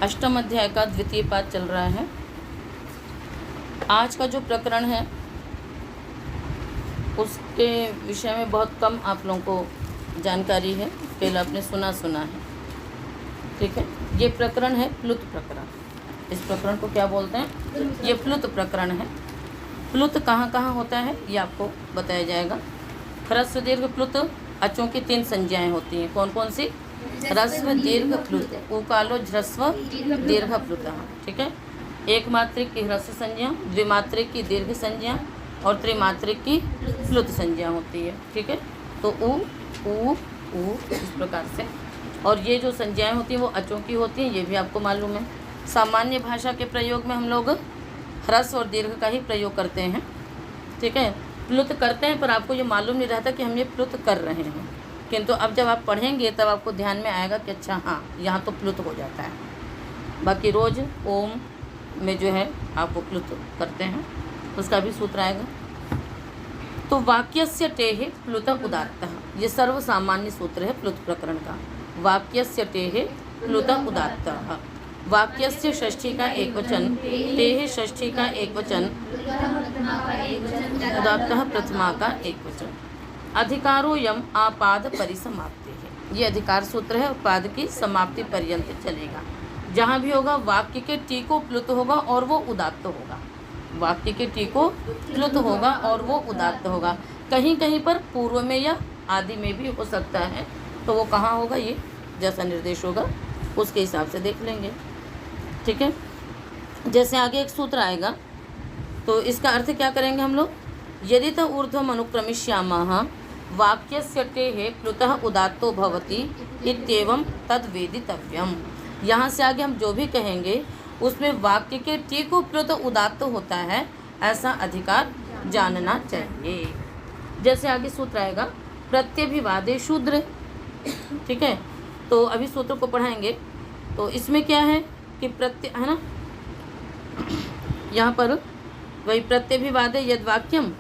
अष्टम अध्याय का द्वितीय पाठ चल रहा है। आज का जो प्रकरण है उसके विषय में बहुत कम आप लोगों को जानकारी है, पहले आपने सुना है, ठीक है। ये प्रकरण है प्लुत प्रकरण। इस प्रकरण को क्या बोलते हैं? ये प्लुत प्रकरण है। प्लुत कहाँ कहाँ होता है ये आपको बताया जाएगा। ह्रस्व दीर्घ प्लुत अचों की 3 संज्ञाएं होती हैं। कौन कौन सी? ह्रस्व दीर्घ प्लुत, उकालो ह्रस्व दीर्घ प्लुत, ठीक है। एक मात्रिक की ह्रस्व संज्ञा, द्विमात्रिक की दीर्घ संज्ञा और त्रिमात्रिक की प्लुत संज्ञा होती है, ठीक है। तो उ इस प्रकार से। और ये जो संज्ञाएं होती हैं वो अचों की होती हैं, ये भी आपको मालूम है। सामान्य भाषा के प्रयोग में हम लोग ह्रस्व और दीर्घ का ही प्रयोग करते हैं, ठीक है। प्लुत करते हैं पर आपको ये मालूम नहीं रहता कि हम ये प्लुत कर रहे हैं, किंतु अब जब आप पढ़ेंगे तब आपको ध्यान में आएगा कि अच्छा हाँ यहाँ तो प्लुत हो जाता है। बाकी रोज ओम में जो है आप वो प्लुत करते हैं, उसका भी सूत्र आएगा। तो वाक्यस्य टेः प्लुत उदात्तः, ये सर्व सामान्य सूत्र है प्लुत प्रकरण का। वाक्यस्य टेः प्लुत उदात्तः, वाक्यस्य षष्ठी का एक वचन, टेः षष्ठी का एक वचन, उदात्तः प्रथमा का एक वचन। अधिकारो यम आपाद परिसमाप्ति है, ये अधिकार सूत्र है और पाद की समाप्ति पर्यंत चलेगा। जहाँ भी होगा वाक्य के टी को प्लुत होगा और वो उदात्त होगा। वाक्य के टी को प्लुत होगा और वो उदात्त होगा। कहीं कहीं पर पूर्व में या आदि में भी हो सकता है, तो वो कहाँ होगा ये जैसा निर्देश होगा उसके हिसाब से देख लेंगे, ठीक है। जैसे आगे एक सूत्र आएगा तो इसका अर्थ क्या करेंगे हम लोग? यदि त ऊर्ध्वम अनुक्रमिष्यामः वाक्यस्य टेः प्लुतः उदात्तो भवति इत्येवं तद् वेदितव्यम्। यहाँ से आगे हम जो भी कहेंगे उसमें वाक्य के टी को प्लुत उदात्त होता है, ऐसा अधिकार जानना चाहिए। जैसे आगे सूत्र आएगा प्रत्यभिवादे शूद्र, ठीक है। तो अभी सूत्र को पढ़ाएंगे। तो इसमें क्या है कि प्रत्यय है ना, यहाँ पर वही प्रत्यभिवादे यद वाक्यम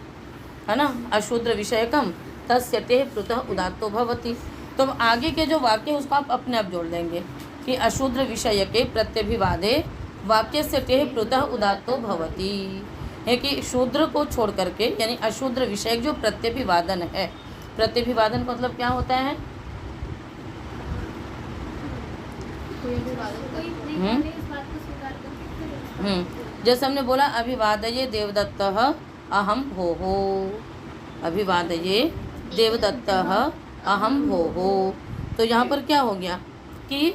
है ना अशूद्र विषयकम तस्य टेः प्लुतः उदात्तो भवति। तो आगे के जो वाक्य उसको आप अपने आप जोड़ देंगे कि अशूद्र विषय के प्रत्यभिवादे वाक्य से टेः प्लुतः उदात्तो भवति, है कि शूद्र को छोड़ करके यानी अशूद्र विषय जो प्रत्यभिवादन है। प्रत्यभिवादन का मतलब क्या होता है? जैसे हमने बोला अभिवादये देवदत्तः अहम भोः, अभिवादये देवदत्तः अहम भोः। तो यहाँ पर क्या हो गया कि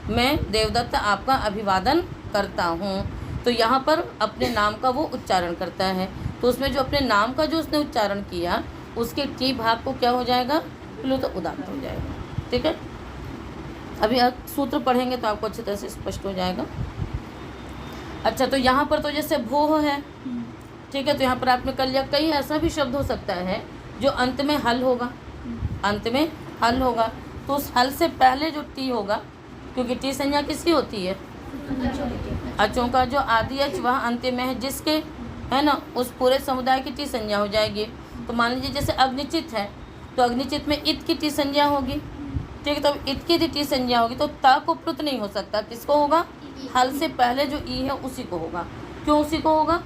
मैं देवदत्त आपका अभिवादन करता हूँ। तो यहाँ पर अपने नाम का वो उच्चारण करता है, तो उसमें जो अपने नाम का जो उसने उच्चारण किया उसके टी भाग को क्या हो जाएगा? प्लुत उदात्त हो जाएगा, ठीक है। अभी सूत्र पढ़ेंगे तो आपको अच्छी तरह से स्पष्ट हो जाएगा। अच्छा, तो यहाँ पर तो जैसे भोह है, ठीक है। तो यहाँ पर आपने कर लिया। कहीं ऐसा भी शब्द हो सकता है जो अंत में हल होगा, अंत में हल होगा, तो उस हल से पहले जो टी होगा, क्योंकि टी संज्ञा किसकी होती है? अचों का जो आदि अच वह अंत्य में है, जिसके है ना उस पूरे समुदाय की टी संज्ञा हो जाएगी। तो मान लीजिए जैसे अग्निचित है तो अग्निचित में इत की टी संज्ञा होगी, ठीक है। तो अब इत की टी संज्ञा होगी तो ता को प्लुत नहीं हो सकता, किसको होगा? हल से पहले जो ई है उसी को होगा। क्यों उसी को होगा?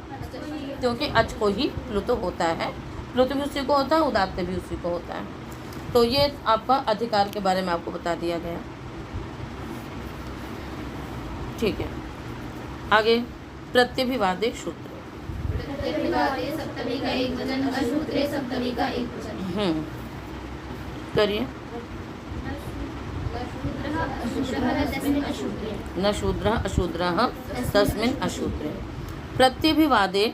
क्योंकि अच को ही प्लुत होता है, प्लुत भी उसी को होता है, उदात्त भी उसी को होता है। तो ये आपका अधिकार के बारे में आपको बता दिया गया, ठीक है। आगे प्रत्यभिवादे शूद्र, करिए। न शूद्रः अशूद्रः तस्मिन् अशूद्रे। प्रत्यभिवादे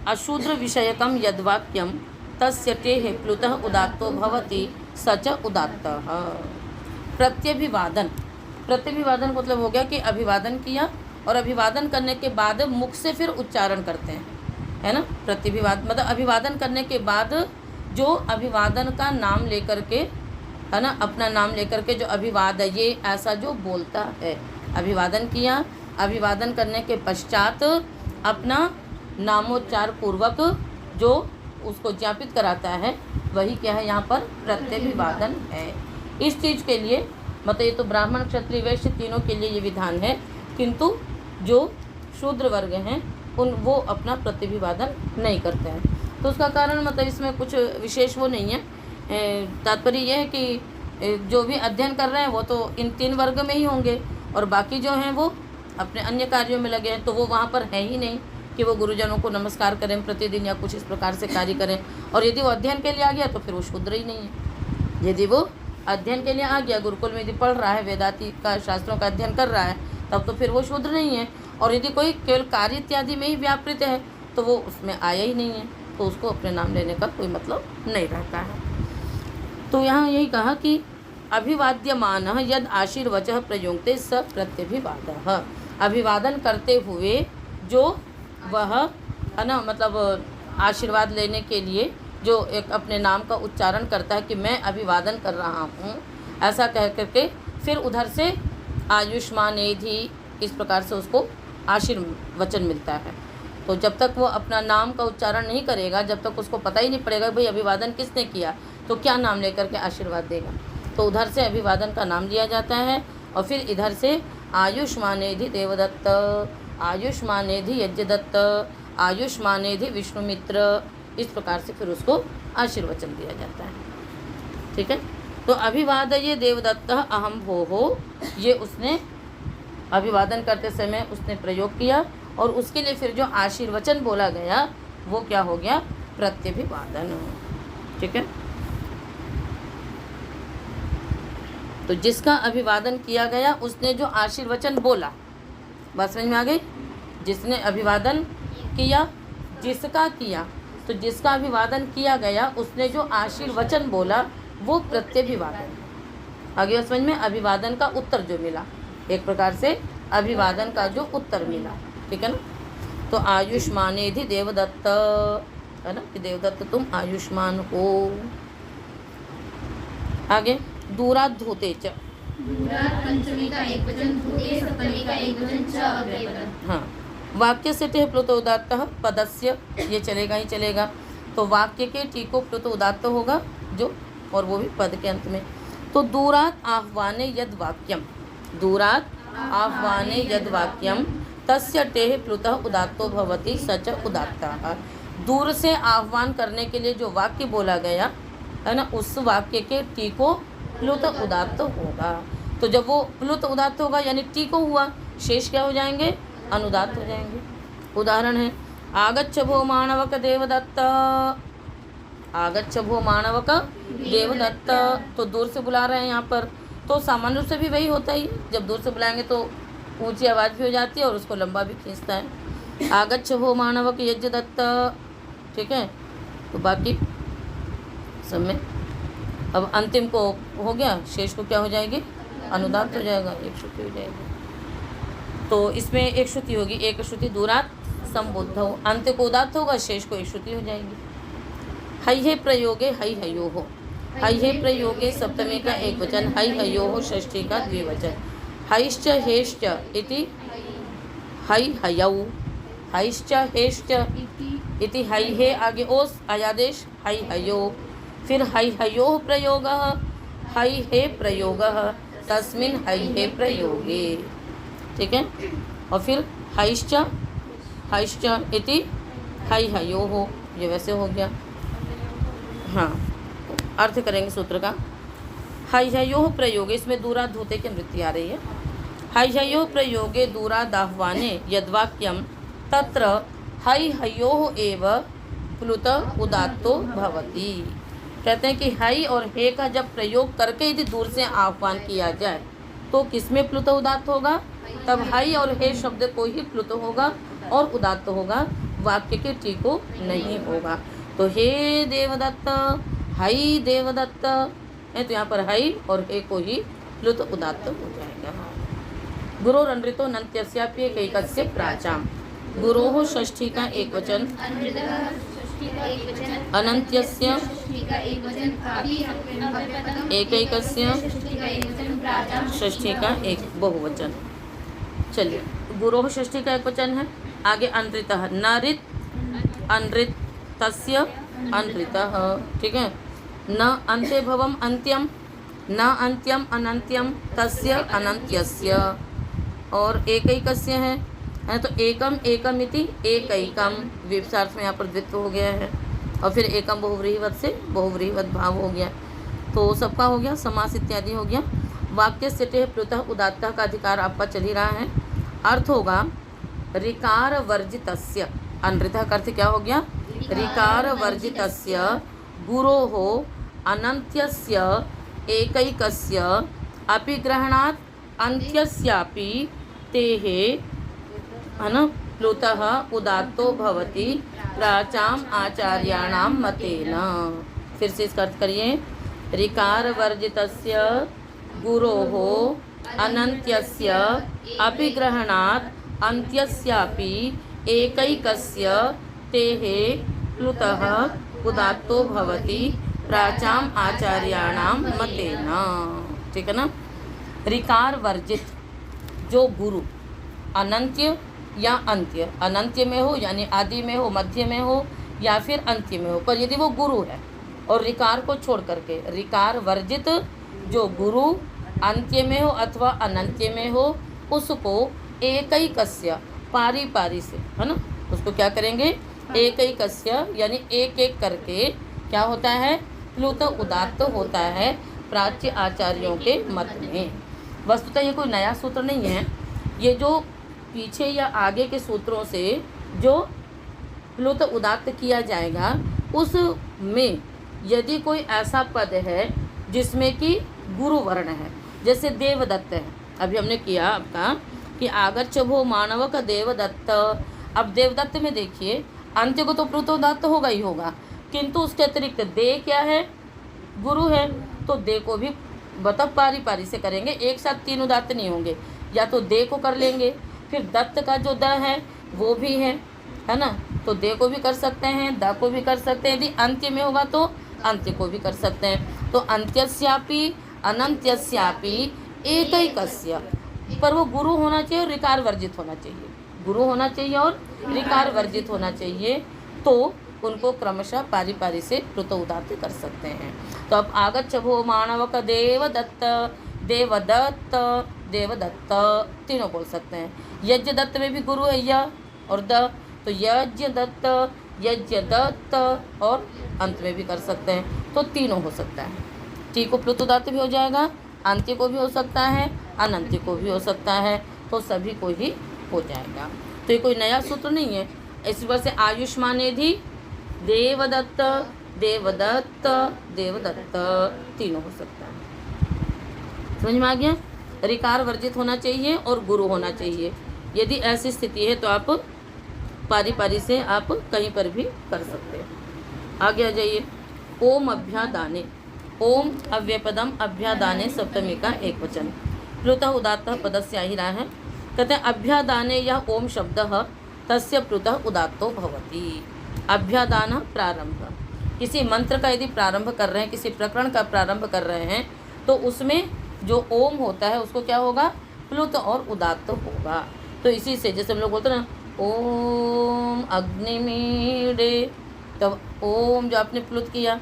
अशूद्र विषयकं यद्वाक्यं तस्य टेः प्लुतः उदात्तो भवति स च उदात्तः। प्रत्यभिवादन, प्रत्यभिवादन मतलब हो गया कि अभिवादन किया और अभिवादन करने के बाद मुख से फिर उच्चारण करते हैं, है ना। प्रत्यभिवादन मतलब अभिवादन करने के बाद जो अभिवादन का नाम लेकर के है ना, अपना नाम लेकर के जो अभिवादये ऐसा जो बोलता है, अभिवादन किया, अभिवादन करने के पश्चात अपना नामोच्चार पूर्वक जो उसको ज्ञापित कराता है वही क्या है? यहाँ पर प्रत्यभिवादन है। इस चीज़ के लिए मतलब ये तो ब्राह्मण क्षत्रिय वैश्य तीनों के लिए ये विधान है किंतु जो शूद्र वर्ग हैं वो अपना प्रतिभिवादन नहीं करते हैं। तो उसका कारण मतलब इसमें कुछ विशेष वो नहीं है। तात्पर्य यह है कि जो भी अध्ययन कर रहे हैं वो तो इन 3 वर्ग में ही होंगे, और बाकी जो हैं वो अपने अन्य कार्यों में लगे हैं, तो वो वहाँ पर है ही नहीं कि वो गुरुजनों को नमस्कार करें प्रतिदिन या कुछ इस प्रकार से कार्य करें। और यदि वो अध्ययन के लिए आ गया तो फिर वो शूद्र ही नहीं है। यदि वो अध्ययन के लिए आ गया, गुरुकुल में यदि पढ़ रहा है, वेदांती का शास्त्रों का अध्ययन कर रहा है, तब तो फिर वो शूद्र नहीं है। और यदि कोई केवल कार्य इत्यादि में ही व्यापृत है तो वो उसमें आया ही नहीं है, तो उसको अपने नाम लेने का कोई मतलब नहीं रहता है। तो यहाँ यही कहा कि अभिवाद्यमान यद आशीर्वचः प्रयुक्ते स प्रत्यभिवादः, अभिवादन करते हुए जो वह है ना, मतलब आशीर्वाद लेने के लिए जो एक अपने नाम का उच्चारण करता है कि मैं अभिवादन कर रहा हूँ, ऐसा कह करके फिर उधर से आयुष्मानेधि इस प्रकार से उसको आशीर्वचन मिलता है। तो जब तक वो अपना नाम का उच्चारण नहीं करेगा, जब तक उसको पता ही नहीं पड़ेगा भाई अभिवादन किसने किया, तो क्या नाम लेकर के आशीर्वाद देगा। तो उधर से अभिवादन का नाम लिया जाता है, और फिर इधर से आयुष्मानेधि देवदत्त, आयुष्मानेधि यज्ञदत्त, आयुष्मानेधि विष्णुमित्र, इस प्रकार से फिर उसको आशीर्वचन दिया जाता है। ठीक है। तो अभिवादये देवदत्त अहम भोः, ये उसने अभिवादन करते समय उसने प्रयोग किया, और उसके लिए फिर जो आशीर्वचन बोला गया वो क्या हो गया, प्रत्यभिवादन। ठीक है। तो जिसका अभिवादन किया गया उसने जो आशीर्वचन बोला, बात समझ में आ गई। जिसने अभिवादन किया, जिसका किया, तो जिसका अभिवादन किया गया उसने जो आशीर्वचन बोला वो प्रत्यभिवादन। आगे समझ में, अभिवादन का उत्तर जो मिला, एक प्रकार से अभिवादन का जो उत्तर मिला। ठीक है ना। तो आयुष्मानेधि देवदत्त, है ना, कि देवदत्त तुम आयुष्मान हो। आगे दूरात् धूते च, दूरात् पंचमी का एक वचन, धूते सप्तमी का एक वचन, च अव्ययपदम्। हाँ, वाक्य से टे प्लुत उदात्त पदस्य, ये चलेगा ही चलेगा। तो वाक्य के टी को प्लुत उदात्त होगा जो, और वो भी पद के अंत में। तो दूरात् आह्वाने यद वाक्यम, दूरात् आह्वाने यद वाक्यम तस्य टेह प्लुतः उदात्तो भवति स च उदात्तः। दूर से आह्वान करने के लिए जो वाक्य बोला गया है ना, उस वाक्य के टी को प्लुत उदात्त होगा। तो जब वो प्लुत उदात्त होगा यानी टी को हुआ, शेष क्या हो जाएंगे, अनुदात्त हो जाएंगे। उदाहरण है आगच्छ भो माणवक देवदत्त, आगच्छ भो माणवक देवदत्त, तो दूर से बुला रहे हैं यहाँ पर। तो सामान्य रूप से भी वही होता ही, जब दूर से बुलाएंगे तो ऊंची आवाज़ भी हो जाती है और उसको लंबा भी खींचता है। आगच्छ भो माणवक यज्ञदत्त। ठीक है। तो बाकी सब में अब अंतिम को हो गया, शेष को क्या हो जाएगी, अनुदात्त हो जाएगा, एक श्रुति हो जाएगी। तो इसमें एक श्रुति होगी, एक श्रुति दूरात् संबुद्ध हो, अंत्य को उदात्त होगा, शेष को एक श्रुति हो जाएगी। हैहे प्रयोगे है हयो हो, हैहे प्रयोगे सप्तमी का एक वचन, है हयो हो षष्ठी का द्विवचन। हैश्च हेश्च इति है हयौ, हैश्च हेश्च इति हैहे, आगे ओस आयादेश है हयो, फिर है हयोः प्रयोगः, है हे प्रयोगः तस्मिन् है हे प्रयोगे। ठीक है। और फिर हैश्च, हैश्च इति है हयोः, ये वैसे हो गया। हाँ, अर्थ करेंगे सूत्र का। है हयोः प्रयोगे, इसमें दूरात् धूते की वृत्ति आ रही है। है हयोः प्रयोगे दूरात् आह्वाने यद्वाक्यम तत्र है हयोः एव प्लुत उदात्तो भवति। कहते हैं कि है और हे का जब प्रयोग करके यदि दूर से आह्वान किया जाए तो किसमें प्लुत उदात्त होगा, तब है और हे शब्द को ही प्लुत होगा और उदात्त होगा, वाक्य के टी को नहीं होगा। तो हे देवदत्त, है देवदत्त है, तो यहाँ पर है और हे को ही प्लुत उदात्त हो जाएगा। गुरोरनृतो नन्त्यस्यापि एकैकस्य प्राचाम, गुरोः षष्ठी का एक वचन, अनन्त्यस्य एकैकस्य षष्ठी का एक बहुवचन। चलिए, गुरोः षष्ठी का एक वचन है। आगे अनृतः, नरित अनृत तस्य अनृतः। ठीक है। न अन्ते भवम अंत्यम, न अंत्यम अनंत्यम तस्य अनंत्यस्य। और एकैकस्य है तो एकम एकम इति एकैकम विपसार्थ में यहाँ पर द्वित्व हो गया है और फिर एकम बहुव्रीहिवत से बहुव्रीहिवत भाव हो गया। तो सबका हो गया, समास इत्यादि हो गया। वाक्य से टेह प्लुतः उदात्तः का अधिकार आपका चल ही रहा है। अर्थ होगा ऋकार वर्जितस्य, अनृतः का अर्थ क्या हो गया, ऋकार वर्जितस्य गुरोः अनन्त्यस्य एकैकस्य अपि ग्रहणात् अन्त्यस्यापि तेः है ना प्लुतः उदात्तो भवति प्राचाम आचार्याणां मतेन। फिर से इसका अर्थ करिए, ऋकार वर्जितस्य गुरोः अनन्त्यस्य अपि ग्रहणात् अन्त्यस्यापि एकैकस्य तेः प्लुतः उदात्तो भवति प्राचाम आचार्याणां मतेन। ठीक है ना। ऋकार वर्जित जो गुरु, अनंत्य या अंत्य, अनंत्य में हो यानी आदि में हो, मध्य में हो या फिर अंत्य में हो, पर यदि वो गुरु है और ऋकार को छोड़ करके, ऋकार वर्जित जो गुरु अंत्य में हो अथवा अनंत्य में हो, उसको एकैकस्य पारी पारी से, है ना, उसको क्या करेंगे, एकैकस्य यानी एक एक करके क्या होता है, प्लुत उदात्त होता है प्राच्य आचार्यों के मत में। वस्तुतः ये कोई नया सूत्र नहीं है, ये जो पीछे या आगे के सूत्रों से जो प्लुत उदात्त किया जाएगा उसमें यदि कोई ऐसा पद है जिसमें कि गुरु वर्ण है, जैसे देवदत्त है, अभी हमने किया आपका कि आगच्छ भो मानव का देवदत्त। अब देवदत्त में देखिए अंत्य को तो प्लुत उदात्त होगा ही होगा, किंतु उसके अतिरिक्त दे क्या है, गुरु है, तो दे को भी बतब पारी पारी से करेंगे, एक साथ तीन उदात्त नहीं होंगे, या तो दे को कर लेंगे, फिर दत्त का जो द है वो भी है ना, तो दे को भी कर सकते हैं, द को भी कर सकते हैं, यदि अंत्य में होगा तो अंत्य को भी कर सकते हैं। तो अंत्यस्यापि अनंत्यस्यापि एकैकस्य, पर वो गुरु होना चाहिए और ऋकार वर्जित होना चाहिए, गुरु होना चाहिए और ऋकार वर्जित होना चाहिए, तो उनको क्रमशः पारी पारी से प्लुत उदात्त कर सकते हैं। तो अब आगच्छ भो मानव का देवदत्त, देवदत्त, देवदत्त तीनों बोल सकते हैं। यज्ञ दत्त में भी गुरु है य और द, तो यज्ञ दत्त, यज्ञ दत्त और अंत में भी कर सकते हैं, तो तीनों हो सकता है। टी को प्लुत उदात्त भी हो जाएगा, अंत्य को भी हो सकता है, अनंत्य को भी हो सकता है, तो सभी को ही हो जाएगा। तो ये कोई नया सूत्र नहीं है। इसी वजह से आयुष्मानेधि देवदत्त, देवदत्त, देवदत्त तीनों हो सकता है। समझ में आ गया। ऋकार वर्जित होना चाहिए और गुरु होना चाहिए। यदि ऐसी स्थिति है तो आप पारी पारी से आप कहीं पर भी कर सकते हैं। आगे आ जाइए। ओम अभ्यादाने, ओम अव्यपदम अभ्यादाने सप्तमी का एक वचन, प्लुतः उदात्तः पदस्य आ ही रहा है। कहते हैं अभ्यादाने यह ओम शब्द तस्य प्लुतः उदात्तो भवति। अभ्यादान प्रारंभ, किसी मंत्र का यदि प्रारंभ कर रहे हैं, किसी प्रकरण का प्रारंभ कर रहे हैं, तो उसमें जो ओम होता है उसको क्या होगा, प्लुत और उदात्त होगा। तो इसी से जैसे हम लोग बोलते हैं ना ओम अग्निमीडे, तब ओम जो आपने प्लुत किया,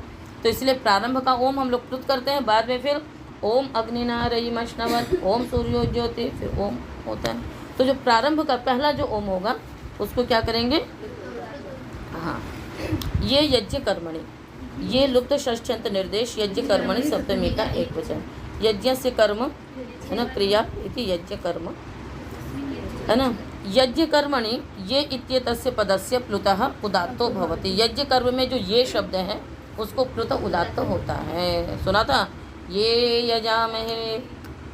तो इसलिए प्रारंभ का ओम हम लोग प्लुत करते हैं, बाद में फिर ओम अग्निनारयिमश्नवत्, ओम सूर्यो ज्योति, फिर ओम होता है। तो जो प्रारंभ का पहला जो ओम होगा उसको क्या करेंगे, हाँ, ये यज्ञ कर्मणि, ये लुप्त षष्ठ्यंत निर्देश यज्ञ कर्मणि सप्तमी का एक वचन। यज्ञ से कर्म है ना, क्रिया इति यज्ञ कर्म है ना। यज्ञ कर्मणि ये इत्येतस्य पदस्य प्लुतः उदात्तो भवति। यज्ञ कर्म में जो ये शब्द है उसको प्लुत उदात्त होता है। सुना था, ये यजामहे,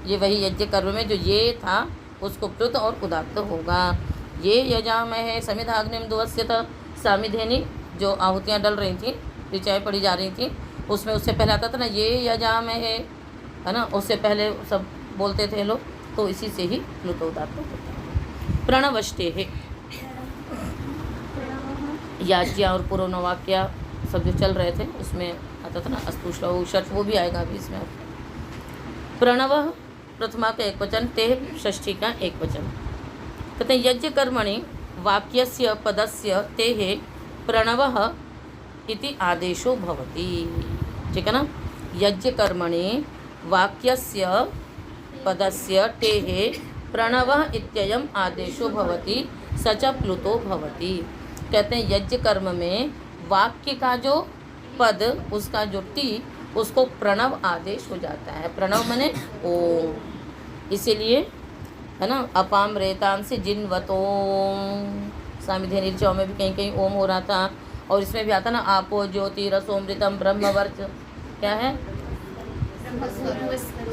ये वही यज्ञ कर्म में जो ये था उसको प्लुत और उदात्त होगा। ये यजामहे समिधाग्निम दुवस्यत, सामिधेनी जो आहुतियाँ डल रही थी, ऋचाएँ पढ़ी जा रही थी, उसमें उससे पहले आता था ना ये यजामहे, है ना, उससे पहले सब बोलते थे लोग, तो इसी से ही प्लुत उदात्त होता है। प्रणवष्टे है, याज्ञा और पुरोनवाक्या सब जो चल रहे थे उसमें आता था ना अस्तुश्लव षट, वो भी आएगा अभी इसमें। प्रणव प्रथमा का एक वचन, ते षष्ठी का एक वचन। कहते हैं यज्ञ कर्मणि वाक्यस्य पदस्य तेहे प्रणवः इति आदेशो भवति। ठीक है ना। यज्ञ कर्मणि वाक्यस्य पदस्य तेहे प्रणवः इत्ययम् आदेशो भवति स च प्लुतो भवति। कहते हैं यज्ञ कर्म में वाक्य का जो पद, उसका जो टी, उसको प्रणव आदेश हो जाता है। प्रणव माने ओम, इसीलिए है ना, अपाम रेतांसि जिन्वतोम। सामिधे निर्चय में भी कहीं कहीं ओम हो रहा था, और इसमें भी आता ना आपो ज्योति रसोमृतम ब्रह्मवर्च, क्या है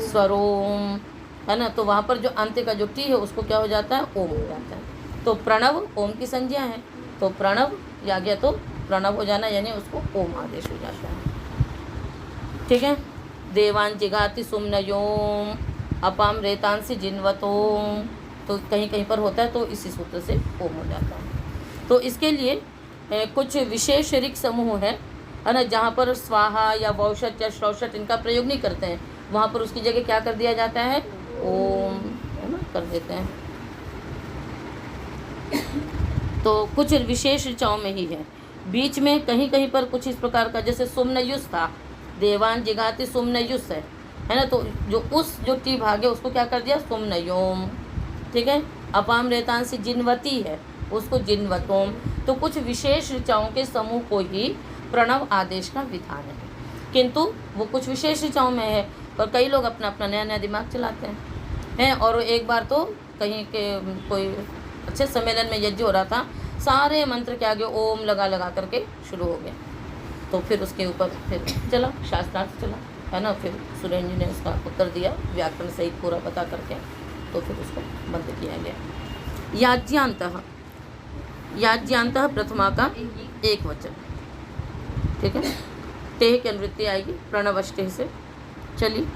स्वरोम, है ना। तो वहाँ पर जो अंत्य का जो टी है उसको क्या हो जाता है, ओम हो जाता है। तो प्रणव ओम की संज्ञा है, तो प्रणव या गया तो प्रणव हो जाना, यानी उसको ओम आदेश हो जाता है। ठीक है। देवान जिगाति सुमनयोम अपाम रेतांसि जिन्वतोम, तो कहीं कहीं पर होता है तो इसी सूत्र से ओम हो जाता है। तो इसके लिए कुछ विशेष ऋक् समूह है ना, जहाँ पर स्वाहा या वौषट या श्रौषट इनका प्रयोग नहीं करते हैं, वहाँ पर उसकी जगह क्या कर दिया जाता है, ओम, है ना, कर देते हैं। तो कुछ विशेष ऋचाओं में ही है। बीच में कहीं कहीं पर कुछ इस प्रकार का, जैसे सुमनयुस था, देवान जिगाति सुमनयुस है ना, तो जो टी भाग है उसको क्या कर दिया, सुमनयोम। ठीक है। अपाम रेतांसि जिन्वती है, उसको जिन्वतोम। तो कुछ विशेष ऋचाओं के समूह को ही प्रणव आदेश का विधान है, किंतु वो कुछ विशेष ऋचाओं में है। और कई लोग अपना अपना नया नया दिमाग चलाते हैं। और एक बार तो कहीं के कोई अच्छे सम्मेलन में यज्ञ हो रहा था, सारे मंत्र के आगे ओम लगा लगा करके शुरू हो गया। तो फिर उसके ऊपर फिर चला शास्त्रार्थ चला, है ना। फिर सुरेंद्र जी ने उसका उत्तर दिया व्याकरण सहित पूरा बता करके, तो फिर उसको बंद किया गया। याज्ञान्तः प्रथमा का एक वचन। ठीक है। तेह की अनुवृत्ति आएगी प्रणवष्टे से। चलिए,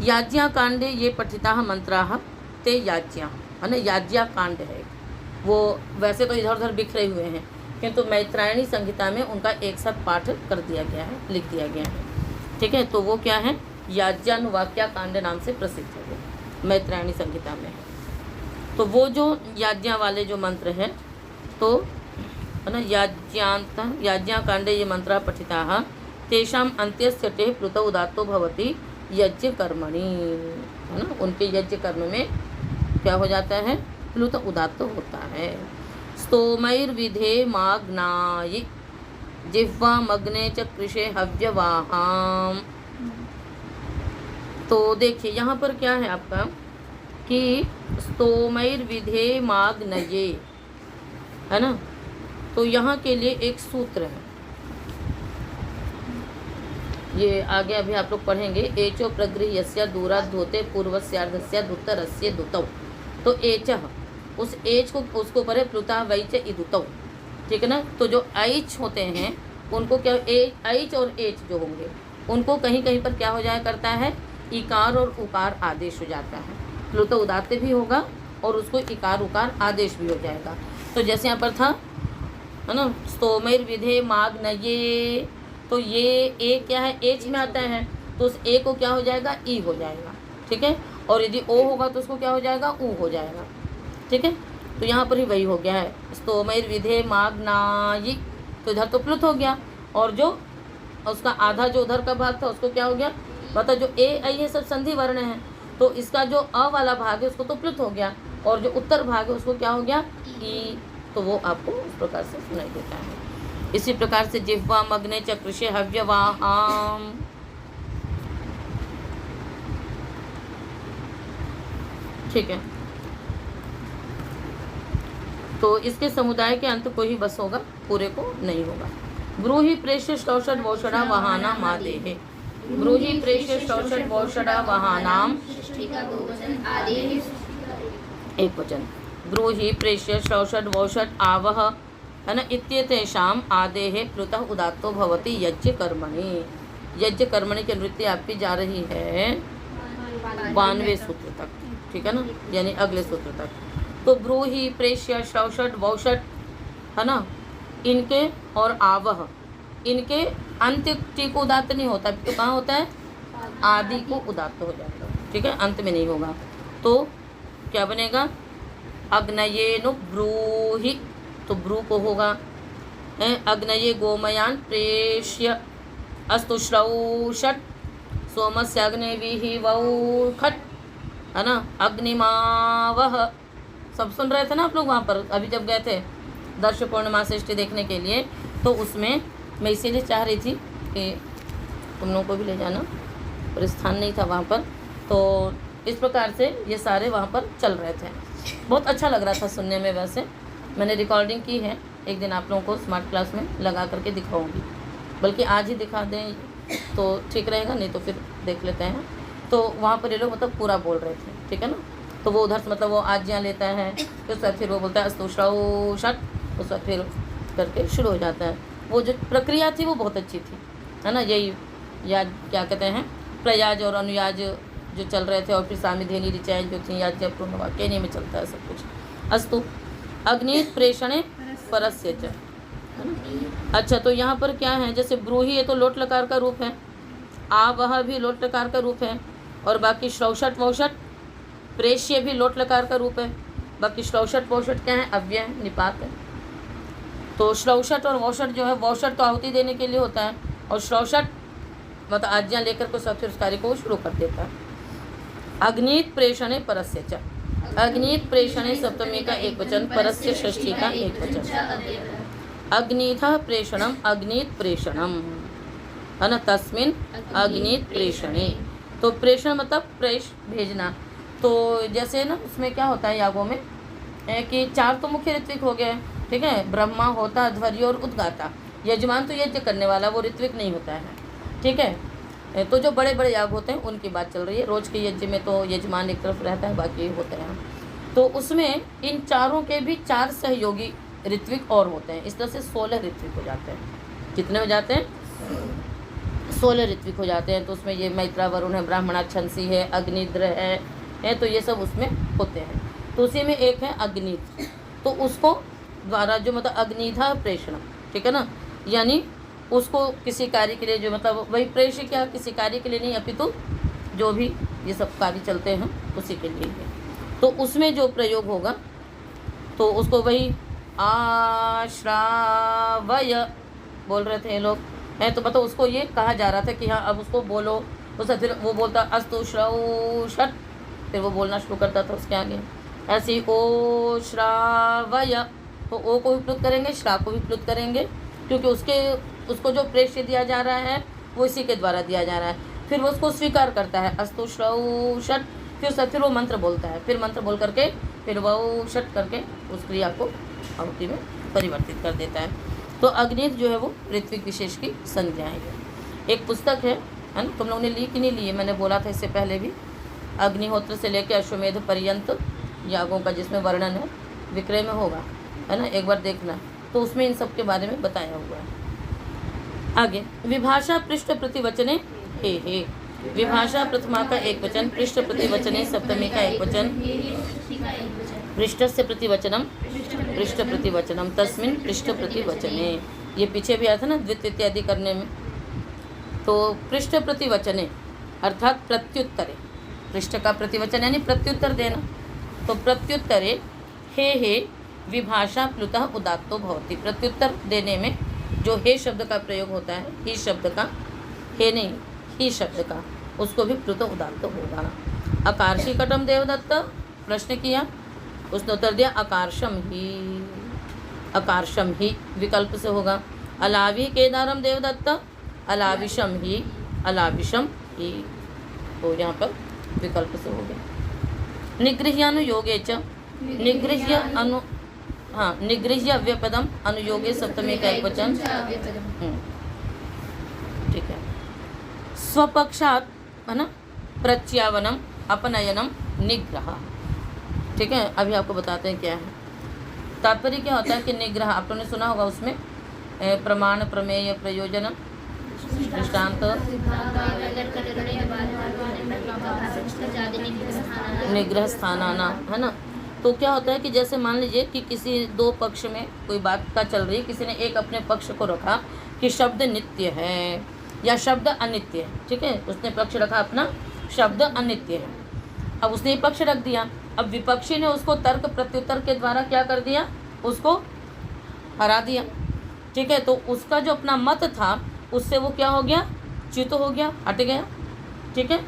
याज्ञाकांडे ये पठिताः मंत्राः ते याज्ञा, है ना, याज्ञाकांड है वो। वैसे तो इधर उधर बिखरे हुए हैं, किंतु मैत्रायणी संहिता में उनका एक साथ पाठ कर दिया गया है, लिख दिया गया है। ठीक है। तो वो क्या है, याज्ञानुवाक्याकांड नाम से प्रसिद्ध है, वो मैत्रायणी संहिता में है। तो वो जो याज्ञा वाले जो मंत्र हैं, तो है ना, याज्ञाकांडे ये मंत्राः पठिताः तेषाम अन्त्यस्य टेः प्लुतौ उदात्तो भवति यज्ञ कर्मणि, है ना। उनके यज्ञ कर्म में क्या हो जाता है, प्लुत उदात्त होता है। स्तोमैर्विधे माग्नायि जिह्वामग्ने च कृषे हव्यवाहाम। तो देखिए यहाँ पर क्या है आपका कि स्तोमैर्विधे माग्नये, है ना। तो यहाँ के लिए एक सूत्र है, ये आगे अभी आप लोग पढ़ेंगे। एचो प्रगृह्यस्य दूरात् धोते पूर्वस्यार्धस्य दुत्तरस्य दुतौ। तो एचः, उस एच को उसको पढ़े प्लुता वैच इदुतौ। ठीक है ना। तो जो ऐच होते हैं उनको क्या, ऐच और एच जो होंगे उनको कहीं कहीं पर क्या हो जाया करता है, इकार और उकार आदेश हो जाता है। प्लुत उदात्त भी होगा और उसको इकार उकार आदेश भी हो जाएगा। तो जैसे यहाँ पर था, है ना, स्तोमैर्विधे माग्नये, तो ये ए क्या है, एच में आता है, तो उस ए को क्या हो जाएगा, ई हो जाएगा। ठीक है। और यदि ओ होगा तो उसको क्या हो जाएगा, ऊ हो जाएगा। ठीक है। तो यहाँ पर ही वही हो गया है, स्तोमैर्विधे माग्नायि, तो इधर तो प्लुत हो गया, और जो उसका आधा जो उधर का भाग था उसको क्या हो गया, मतलब जो ए आई है सब संधि वर्ण है, तो इसका जो अ वाला भाग है उसको तो प्लुत हो गया, और जो उत्तर भाग है उसको क्या हो गया, ई। तो वो आपको उस प्रकार से सुनाई देता है। इसी प्रकार से जिह्वा मग्ने च कृषे हव्यवाहाम। ठीक है। तो इसके समुदाय के अंत को ही बस होगा, पूरे को नहीं होगा। ब्रूहि प्रेष्य श्लौषट वौषडा वहाना मादेहे। ब्रूहि प्रेष्य श्लौषट वौषडा वहानाम, एक वचन। ब्रूहि प्रेष्य श्लौषट वौषट आवह, है ना, इत्येतेषाम आदेहे प्लुतः उदात्तो भवति यज्ञ कर्मणि। यज्ञ कर्मणि की अनुवृत्ति आपकी जा रही है 92वें सूत्र तक। ठीक है ना, यानी अगले सूत्र तक। तो ब्रूहि प्रेष्य श्लौषट वौषट, है ना, इनके और आवह, इनके अंत्य टी को उदात्त नहीं होता, तो कहाँ होता है, आदि को उदात्त हो जाएगा। ठीक है, अंत में नहीं होगा। तो क्या बनेगा, अग्नयेनु ब्रूहि, तो ब्रू को होगा, अग्नये गोमयान प्रेष्य अस्तु श्रौषट सोमस्याग्ने विहि वौखट, है ना। अग्निमावह, सब सुन रहे थे ना आप लोग वहाँ पर अभी जब गए थे दर्श पूर्णिमा सृष्टि देखने के लिए, तो उसमें मैं इसीलिए चाह रही थी कि तुम लोगों को भी ले जाना, पर स्थान नहीं था वहाँ पर। तो इस प्रकार से ये सारे वहाँ पर चल रहे थे। बहुत अच्छा लग रहा था सुनने में। वैसे मैंने रिकॉर्डिंग की है, एक दिन आप लोगों को स्मार्ट क्लास में लगा करके दिखाऊंगी, बल्कि आज ही दिखा दें तो ठीक रहेगा, नहीं तो फिर देख लेते हैं। तो वहाँ पर ये लोग मतलब पूरा बोल रहे थे, ठीक है ना। तो वो उधर से मतलब वो आज्ञा लेता है, फिर वो बोलता है अस्तु श्रौ षट, उस वक्त फिर करके शुरू हो जाता है। वो जो प्रक्रिया थी वो बहुत अच्छी थी, है ना। यही या क्या कहते हैं, प्रयाज और अनुयाज जो चल रहे थे, और फिर सामिधेनी ऋचाएँ जो थी, याज पूर्ण वाक्य में चलता है सब कुछ। अस्तु अग्नि प्रेषणे परस्य च, है ना। अच्छा, तो यहाँ पर क्या है, जैसे ब्रूही ये तो लोट लकार का रूप है, आ वह भी लोट लकार का रूप है, और बाकी श्रौषट वौषट प्रेष्य भी लोट लकार का रूप है। बाकी श्रौषट वौषट क्या है, अव्यय है, निपात है। तो श्रौषट और वौषट जो है, वौषट तो आहुति देने के लिए होता है, और श्रौषट मतलब आज्ञा लेकर को सब फिर उस कार्य को शुरू कर देता है। अग्नित प्रेषणे परस्य च, अग्नित प्रेषणे सप्तमी का एक वचन, परस्य षष्ठी का एक वचन। अग्नितः प्रेषणम, अग्नित प्रेषणम, है ना। तस्मिन अग्नित प्रेषणे, तो प्रेषण मतलब प्रेष भेजना। तो जैसे ना उसमें क्या होता है यागों में कि 4 तो मुख्य ऋत्विक हो गए, ठीक है। ब्रह्मा होता, ध्वर्य और उद्गाता। यजमान तो यज्ञ करने वाला, वो ऋत्विक नहीं होता है, ठीक है। तो जो बड़े बड़े याग होते हैं उनकी बात चल रही है। रोज के यज्ञ में तो यजमान एक तरफ रहता है, बाकी होते हैं। तो उसमें इन चारों के भी 4 सहयोगी ऋत्विक और होते हैं। इस तरह से 16 ऋत्विक हो जाते हैं। कितने हो जाते हैं? 16 ऋत्विक हो जाते हैं। तो उसमें ये मैत्रा वरुण है, ब्राह्मणा छंसी है, अग्निद्र है, तो ये सब उसमें होते हैं। तो उसी में एक है अग्निद्र, तो उसको द्वारा जो मतलब अग्निधा प्रेषण, ठीक है ना, यानी उसको किसी कार्य के लिए जो मतलब वही प्रेष्य क्या किसी कार्य के लिए नहीं, अपितु जो भी ये सब कार्य चलते हैं उसी के लिए है। तो उसमें जो प्रयोग होगा तो उसको वही आश्रावय बोल रहे थे ये लोग हैं। तो मतलब उसको ये कहा जा रहा था कि हाँ अब उसको बोलो। उससे फिर वो बोलता अस्तु श्रौषट, फिर वो बोलना शुरू करता था उसके आगे ऐसे ही ओ श्रावय। तो ओ को भी प्लुत करेंगे, श्रा को भी प्लुत करेंगे, क्योंकि उसको जो प्रेष्य दिया जा रहा है वो इसी के द्वारा दिया जा रहा है। फिर वो उसको स्वीकार करता है अस्तु श्रौषट, फिर वो मंत्र बोलता है, फिर मंत्र बोल करके फिर वो षट करके उस क्रिया को आहुति में परिवर्तित कर देता है। तो अग्नित जो है वो ऋत्विक विशेष की संज्ञा है। एक पुस्तक है ना, तुम लोगों ने ली कि नहीं ली है, मैंने बोला था इससे पहले भी, अग्निहोत्र से लेकर अश्वमेध पर्यंत यागों का जिसमें वर्णन है, विक्रय में होगा, है ना, एक बार देखना। तो उसमें इन सब के बारे में बताया हुआ है। आगे विभाषा पृष्ठ प्रतिवचने हे विभाषा प्रथमा का एक वचन, पृष्ठ प्रतिवचने सप्तमी का एक वचन, पृष्ठ से प्रतिवचनम पृष्ठ प्रतिवचनम तस्मिन पृष्ठ प्रतिवचने। ये पीछे भी आया था ना द्वितीय इत्यादि करने में। तो पृष्ठ प्रतिवचने अर्थात प्रत्युत्तरे, पृष्ठ का प्रतिवचन यानी प्रत्युत्तर देना। तो प्रत्युत्तरे हे विभाषा प्लुतः उदात्तो भवति। प्रत्युत्तर देने में जो हे शब्द का प्रयोग होता है, ही शब्द का, हे नहीं ही शब्द का, उसको भी प्लुत उदात्त होगा। अकार्षिकटम देवदत्त प्रश्न किया, उसने उत्तर दिया अकार्षम ही विकल्प से होगा। अलावी केदारम देवदत्त अलाविशम ही तो यहाँ पर विकल्प से हो गया। निगृह्यानुयोगे च निगृह्य अव्यपदम अनुयोगे सप्तमी का एक वचन, ठीक है। स्वपक्षात है ना, प्रत्यावनम अपनयनम निग्रह, ठीक है। अभी आपको बताते हैं क्या है तात्पर्य। क्या होता है कि निग्रह आप लोगों ने सुना होगा, उसमें प्रमाण प्रमेय प्रयोजन दृष्टांत निग्रह स्थानाना, है ना। तो क्या होता है कि जैसे मान लीजिए कि किसी दो पक्ष में कोई बात का चल रही है, किसी ने एक अपने पक्ष को रखा कि शब्द नित्य है या शब्द अनित्य है, ठीक है। उसने पक्ष रखा अपना शब्द अनित्य है, अब उसने ये पक्ष रख दिया। अब विपक्षी ने उसको तर्क प्रत्युत्तर के द्वारा क्या कर दिया, उसको हरा दिया, ठीक है। तो उसका जो अपना मत था उससे वो क्या हो गया, च्युत हो गया, हट गया, ठीक है।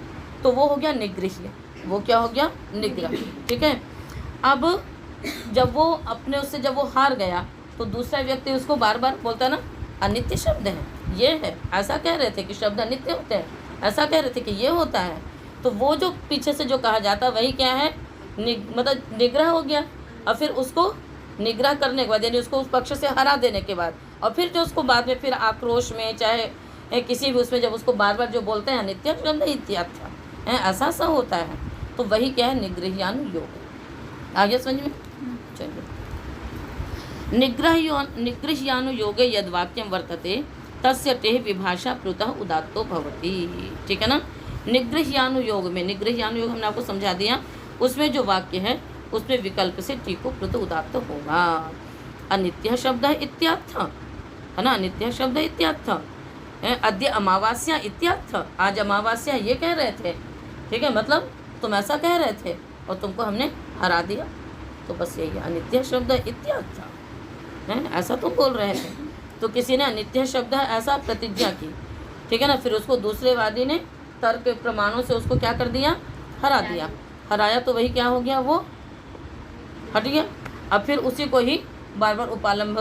तो वो हो गया निगृह्य, वो क्या हो गया, निग्रह। ठीक है। अब जब वो अपने उससे जब वो हार गया तो दूसरा व्यक्ति उसको बार बार बोलता है ना, अनित्य शब्द है, ये है, ऐसा कह रहे थे कि शब्द अनित्य होते हैं, ऐसा कह रहे थे कि ये होता है। तो वो जो पीछे से जो कहा जाता है वही क्या है, मतलब निग्रह हो गया। और फिर उसको निग्रह करने के बाद, यानी उसको उस पक्ष से हरा देने के बाद, और फिर जो उसको बाद में फिर आक्रोश में चाहे किसी भी उसमें जब उसको बार बार जो बोलते हैं अनित्य शब्द इत्यात्थ है, ऐसा सा होता है, तो वही क्या है, निगृह्यानुयोग। आगे समझ में चलिए। निगृह्यानुयोगे यद वाक्यम वर्तते तस्य टेह विभाषा प्लुतः उदात्तो भवति। ठीक है ना। निगृह्यानुयोग में, निगृह्यानुयोग हमने आपको समझा दिया, उसमें जो वाक्य है उसमें विकल्प से टीको प्लुत उदात्त होगा। अनित्य शब्द इत्यार्थ है ना, अनित्य शब्द इत्यार्थ। अद्य अमावास्या इत्यार्थ, आज अमावास्या ये कह रहे थे। ठीक है, मतलब तुम ऐसा कह रहे थे और तुमको हमने हरा दिया, तो बस यही है, अनित्य शब्द इत्यार्थ है, ऐसा तुम बोल रहे थे। तो किसी ने अनित्य शब्द ऐसा प्रतिज्ञा की, ठीक है ना, फिर उसको दूसरे वादी ने तर्क प्रमाणों से उसको क्या कर दिया, हरा दिया। हराया तो वही क्या हो गया, वो हट गया। अब फिर उसी को ही बार बार उपालंब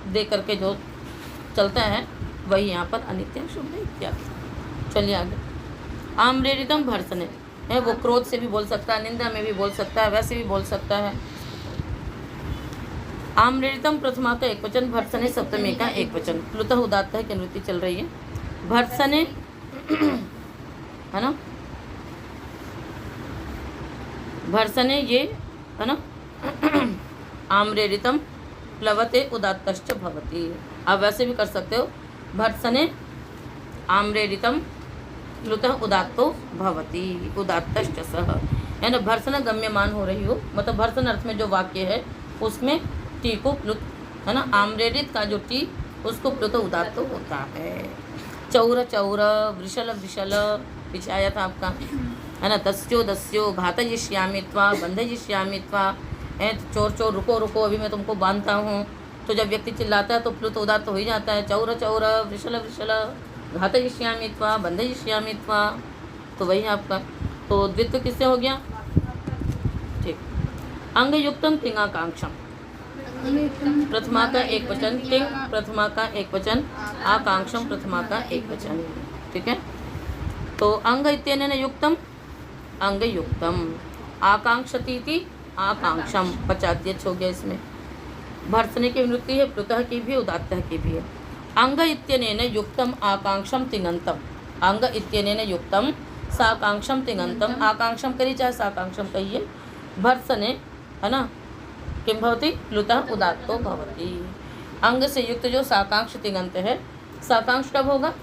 दे करके जो चलता है वही यहाँ पर अनित्य शब्द इत्यादि। चलिए आगे। आम्रेरितम भर्सने है, वो क्रोध से भी बोल सकता है, निंदा में भी बोल सकता है, वैसे भी बोल सकता है। आम्रेरितम प्रथमा का एक वचन, भर्सने सप्तमी का एक वचन। प्लुतः उदात्त है कि अनुवृत्ति चल रही है। भर्सने है ना, भर्सने ये है ना, आम्रेरितम प्लवते उदात्तश्च भवति। आप वैसे भी कर सकते हो, भर्सने आम्रेरितम प्लुतः उदात्तो भवति उदात्तश्च सह, है ना। भर्सन गम्यमान हो रही हो, मतलब भर्सन अर्थ में जो वाक्य है उसमें टी को प्लुत है ना, आम्रेरित का जो टी उसको प्लुत उदात्त होता है। चौर चौर, वृषल वृषल पीछे आया था आपका, है ना। दस्यो दस्यो, घातयिष्यामि त्वा, बंधयिष्यामि त्वा, है। चोर चोर, रुको रुको, अभी मैं तुमको बांधता हूँ। तो जब व्यक्ति चिल्लाता है तो प्लुत उदात्त हो ही जाता है। चौर चौर, वृषल वृषल, घातयिष्यामि त्वा, बंधयिष्यामि त्वा, तो वही आपका। तो द्वित्व किससे हो गया, ठीक। अंगयुक्तम तिंगाकांक्षम, प्रथमा का एक वचन, तिंग प्रथमा का एक वचन, आकांक्षम प्रथमा का एक वचन। ठीक है। तो अंग इत्यनेन युक्तम अंगयुक्तम, आकांक्षतीति आकांक्षम, पचाद्यच हो गया इसमें। भर्सने की वृत्ति है, प्लुतः की भी, उदात्त की भी है। अंग इत्यनेन युक्तम आकांक्षम तिङन्तम, अंग इत्यनेन युक्तम साकांक्षम तिङन्तम, आकांक्षम करिए चाहे साकांक्षम कहिए। भर्सने है ना, किं भवति, प्लुतः उदात्तो भवति। अंग से युक्त जो साकांक्ष तिङन्त है, साकांक्ष कब होगा,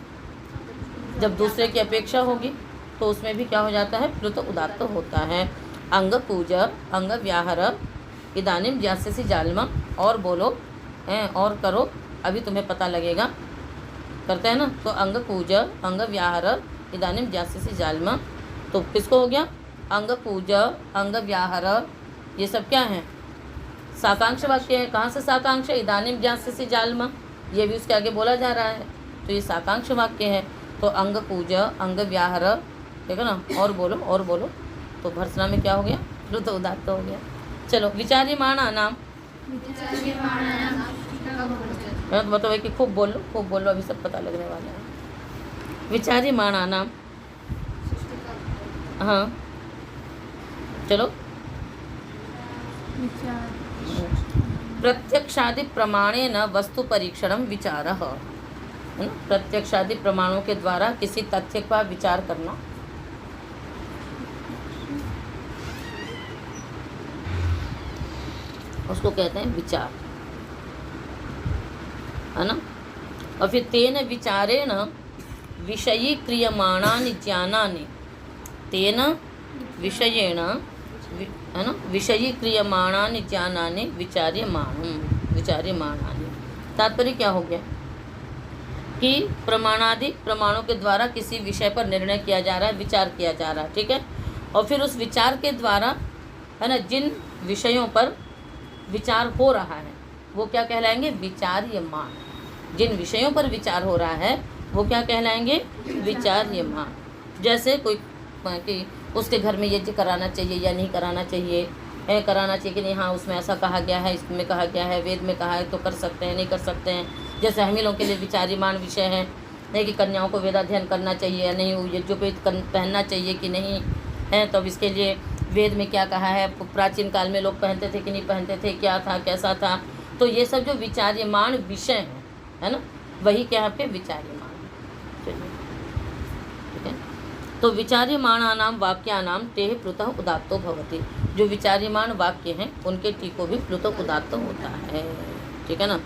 जब दूसरे की अपेक्षा होगी, तो उसमें भी क्या हो जाता है, प्लुत उदात्त होता है। अंग पूजा, अंग व्याहर, इदानीम ज्यास्यसि जाल्मा, और बोलो हैं, और करो, अभी तुम्हें पता लगेगा, करते हैं ना। तो अंग पूजा, अंग व्याहर, इदानीम ज्यास्यसि जाल्मा, तो किसको हो गया, अंग पूजा, अंग व्याहर, ये सब क्या है, साकांक्ष वाक्य है। कहाँ से साकांक्ष, इदानीम ज्यास्यसि जाल्मा, ये भी उसके आगे बोला जा रहा है, तो ये साकांक्ष वाक्य है। तो अंग पूजा, अंग व्याहर, ठीक है ना, और बोलो, और बोलो, तो भर्सना में क्या हो गया, प्लुत उदात्त हो गया। चलो, विचार्यमाणा नाम, मतलब कि खूब बोलो, खूब बोलो, अभी सब पता लगने वाला है। विचार्यमाणा नाम, हाँ चलो। प्रत्यक्षादि प्रमाणेन वस्तु परीक्षणम विचारः, है ना। प्रत्यक्षादि प्रमाणों के द्वारा किसी तथ्य का विचार करना, उसको कहते हैं विचार, है ना। और फिर तेन विचारेण विषयी क्रियमाणानि ज्ञानानि, तेन विषयेण, है ना, विषयी क्रियमाणानि ज्ञानानि विचार्यमाणानि। तात्पर्य क्या हो गया कि प्रमाणादि प्रमाणों के द्वारा किसी विषय पर निर्णय किया जा रहा है, विचार किया जा रहा है, ठीक है। और फिर उस विचार के द्वारा, है ना, जिन विषयों पर विचार हो रहा है वो क्या कहलाएंगे, विचार्यमान। जिन विषयों पर विचार हो रहा है वो क्या कहलाएंगे, विचार्यमान। जैसे कोई कि उसके घर में यज्ञ कराना चाहिए या नहीं कराना चाहिए, है कराना चाहिए कि नहीं, हाँ उसमें ऐसा कहा गया है, इसमें कहा गया है, वेद में कहा है तो कर सकते हैं, नहीं कर सकते हैं। जैसे हम ही लोगों के लिए विचार्यमान विषय है कि कन्याओं को वेदाध्ययन करना चाहिए या नहीं, यज्ञोपवीत पहनना चाहिए कि नहीं है, तो अब इसके लिए वेद में क्या कहा है, प्राचीन काल में लोग पहनते थे कि नहीं पहनते थे, क्या था कैसा था। तो ये सब जो विचार्यमान विषय है ना, वही क्या यहाँ पे विचार्यमान है। चलिए ठीक है। तो विचार्यमाणानां वाक्यानां तेह प्लुतः उदात्तो भवति। जो विचार्यमान वाक्य हैं उनके टीको भी प्लुतः उदात्त होता है, ठीक है ना।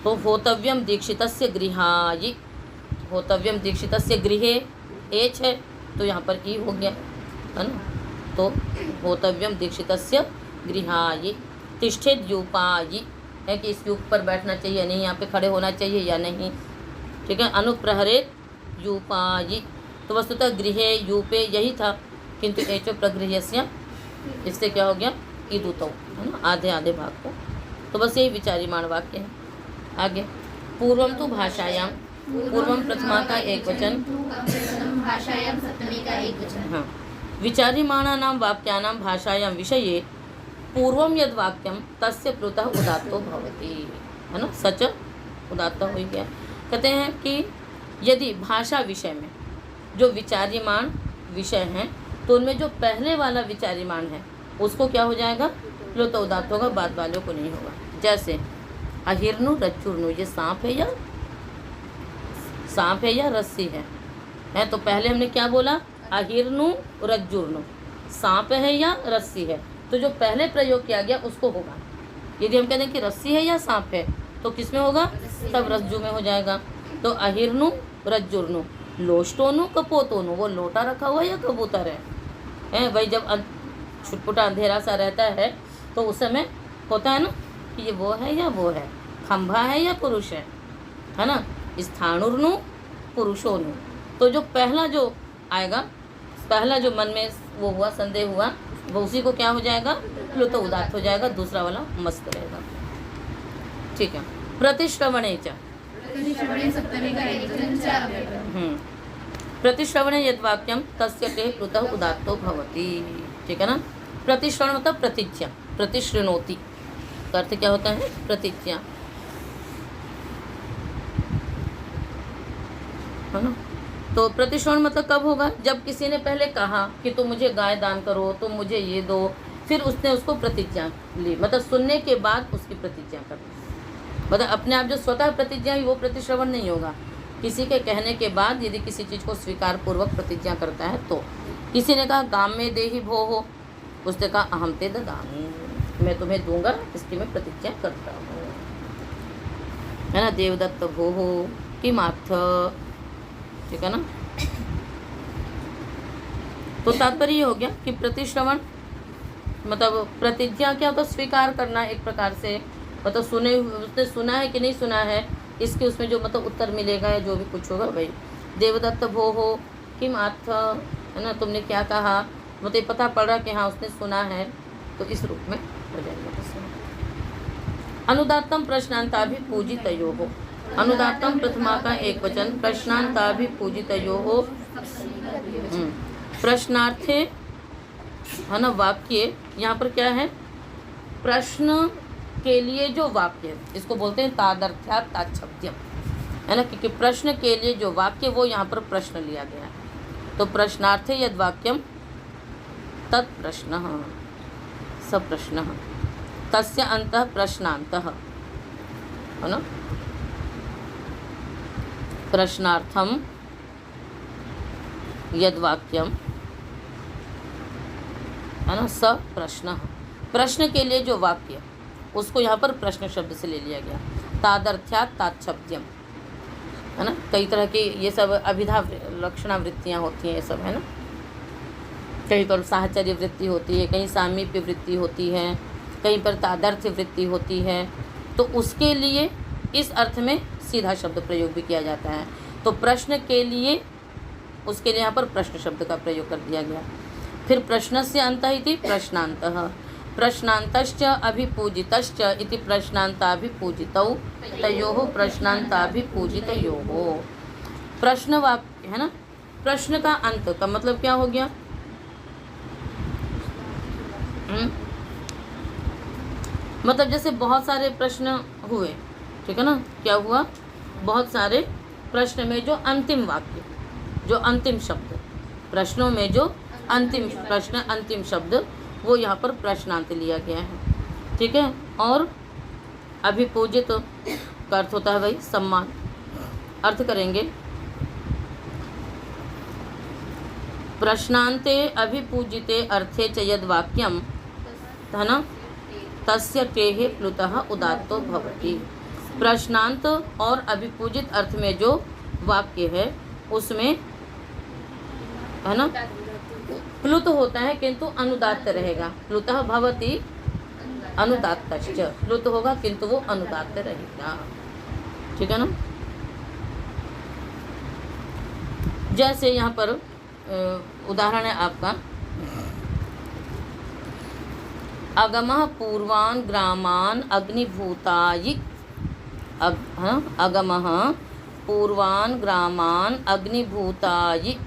तो होतव्यम दीक्षितस्य गृहायि, होतव्यम दीक्षितस्य गृहे एच है तो यहाँ पर ई हो गया है ना। तो होतव्यम दीक्षितस्य गृहायि तिष्ठेद यूपायि है कि इस यूप पर बैठना चाहिए नहीं, यहाँ पे खड़े होना चाहिए या नहीं, ठीक है। अनुप्रहरेत यूपायि, तो वस्तुतः गृहे यूपे यही था, किंतु एचो प्रगृह्यस्य, इससे क्या हो गया ईदुतो है ना, आधे आधे भाग को। तो बस यही विचार्यमान वाक्य है। आगे पूर्वम तो भाषायाम, पूर्वम प्रथमा का एक वचन, भाषायां सप्तमी का एक वचन। हाँ विचार्यमाणानां वाक्यानां भाषायां विषये पूर्वम यद वाक्यम तस्य प्लुतः उदात्तो भवति, है ना, सच उदात्त हो गया। कहते हैं कि यदि भाषा विषय में जो विचार्यमान विषय हैं तो उनमें जो पहले वाला विचार्यमान है उसको क्या हो जाएगा प्लुत उदात्त होगा, बाद वालों को नहीं होगा। जैसे अहिर्नु रज्जुर्नु, ये सांप है या रस्सी है। तो पहले हमने क्या बोला, अहिर्नु रज्जुर्नु, सांप है या रस्सी है, तो जो पहले प्रयोग किया गया उसको होगा। यदि हम कहते हैं कि रस्सी है या सांप है तो किस में होगा, तब रज्जु में हो जाएगा। तो अहिर्नु रज्जुर्नु, लोष्टोनु कपोतोनु, वो लोटा रखा हुआ या कबूतर है। भाई जब छुटपुटा अंधेरा सा रहता है तो उस समय होता है ना कि ये वो है या वो है, खंभा है या पुरुष है ना। स्थाणुर्नु पुरुषोनु, तो जो पहला जो आएगा, पहला जो मन में वो हुआ संदेह हुआ, वो उसी को क्या हो जाएगा प्लुत उदात्त हो जाएगा, दूसरा वाला मस्त रहेगा, ठीक है। प्रतिश्रवणे च, सप्तमी का एक वचन। प्रतिश्रवणे यद वाक्यम तस्य ते प्लुतः उदात्तो भवति, ठीक है ना। प्रतिश्रवण मतलब प्रतिज्ञा, प्रतिश्रृणोति का अर्थ क्या होता है, प्रतिज्ञा, है ना। तो प्रतिश्रवण मतलब कब होगा, जब किसी ने पहले कहा कि तुम मुझे गाय दान करो, तुम मुझे ये दो, फिर उसने उसको प्रतिज्ञा ली, मतलब सुनने के बाद उसकी प्रतिज्ञा करनी, मतलब अपने आप जो स्वतः प्रतिज्ञा हुई वो प्रतिश्रवण नहीं होगा। किसी के कहने के बाद यदि किसी चीज़ को स्वीकार पूर्वक प्रतिज्ञा करता है तो, किसी ने कहा गाम में देहि भो हो, उसने कहा अहम ते ददामि, मैं तुम्हें दूंगा, इसकी मैं प्रतिज्ञा करता हूँ, है ना। देवदत्त भो हो कि माथ, ठीक है ना। तो तात्पर्य हो गया कि प्रतिश्रवण मतलब प्रतिज्ञा क्या होता है, स्वीकार करना एक प्रकार से, मतलब उसने सुना है कि नहीं सुना है, इसके उसमें जो मतलब उत्तर मिलेगा या जो भी कुछ होगा भाई। देवदत्त भो हो किम आथ, है ना, तुमने क्या कहा, मतलब ये पता पड़ रहा कि हाँ उसने सुना है, तो इस रूप में हो जाएगा। अनुदात्तम प्रश्नांताभिपूजितयोः, अनुदात्तम प्रथमा का एक वचन, प्रश्नांताभिपूजितयोः, प्रश्नार्थे है ना वाक्य, यहाँ पर क्या है, प्रश्न के लिए जो वाक्य, इसको बोलते हैं तादर्थ्यात् ताच्छब्द्यम, है ना, क्योंकि प्रश्न के लिए जो वाक्य वो यहाँ पर प्रश्न लिया गया है। तो प्रश्नार्थे यद वाक्यम तत्प्रश्नः सप्रश्नः तस्य अंतः प्रश्नान्तः, है ना, प्रश्नार्थम यद वाक्यम, है ना, स प्रश्नः, प्रश्न के लिए जो वाक्य उसको यहाँ पर प्रश्न शब्द से ले लिया गया। तादर्थ्यात् ताच्छब्द्यम, है ना, कई तरह की ये सब अभिधा लक्षणा वृत्तियाँ होती हैं, ये सब है ना, कहीं पर साहचर्य वृत्ति होती है, कहीं सामीप्य वृत्ति होती है, कहीं पर तादर्थ्य वृत्ति होती है, तो उसके लिए इस अर्थ में सीधा शब्द प्रयोग भी किया जाता है। तो प्रश्न के लिए, उसके लिए यहाँ पर प्रश्न शब्द का प्रयोग कर दिया गया। फिर प्रश्नस्य अन्तः इति प्रश्नान्तः, प्रश्नान्तश्च अभिपूजितश्च इति प्रश्नान्ताभिपूजितौ तयोः प्रश्नान्ताभिपूजितयोः। प्रश्न वाक्य है ना, प्रश्न का अंत का मतलब क्या हो गया? मतलब जैसे बहुत सारे प्रश्न हुए, ठीक है ना, क्या हुआ? बहुत सारे प्रश्न में जो अंतिम वाक्य, जो अंतिम शब्द, प्रश्नों में जो अंतिम प्रश्न, अंतिम शब्द, वो यहाँ पर प्रश्नांत लिया गया है, ठीक है। और अभिपूजित का अर्थ होता है भाई सम्मान। अर्थ करेंगे प्रश्नांते अभिपूजिते अर्थे च यद वाक्यम, है ना, तस्य टेहे प्लुतः उदात्तो भवति। प्रश्नांत और अभिपूजित अर्थ में जो वाक्य है उसमें, है ना, प्लुत होता है किंतु अनुदात्त रहेगा। प्लुतः भवति अनुदात्तश्च, प्लुत होगा किंतु वो अनुदात्त रहेगा, ठीक है ना। जैसे यहाँ पर उदाहरण है आपका, अगमः पूर्वान् ग्रामान् अग्निभूतायि, अगमः पूर्वान् ग्रामान् अग्निभूतायि।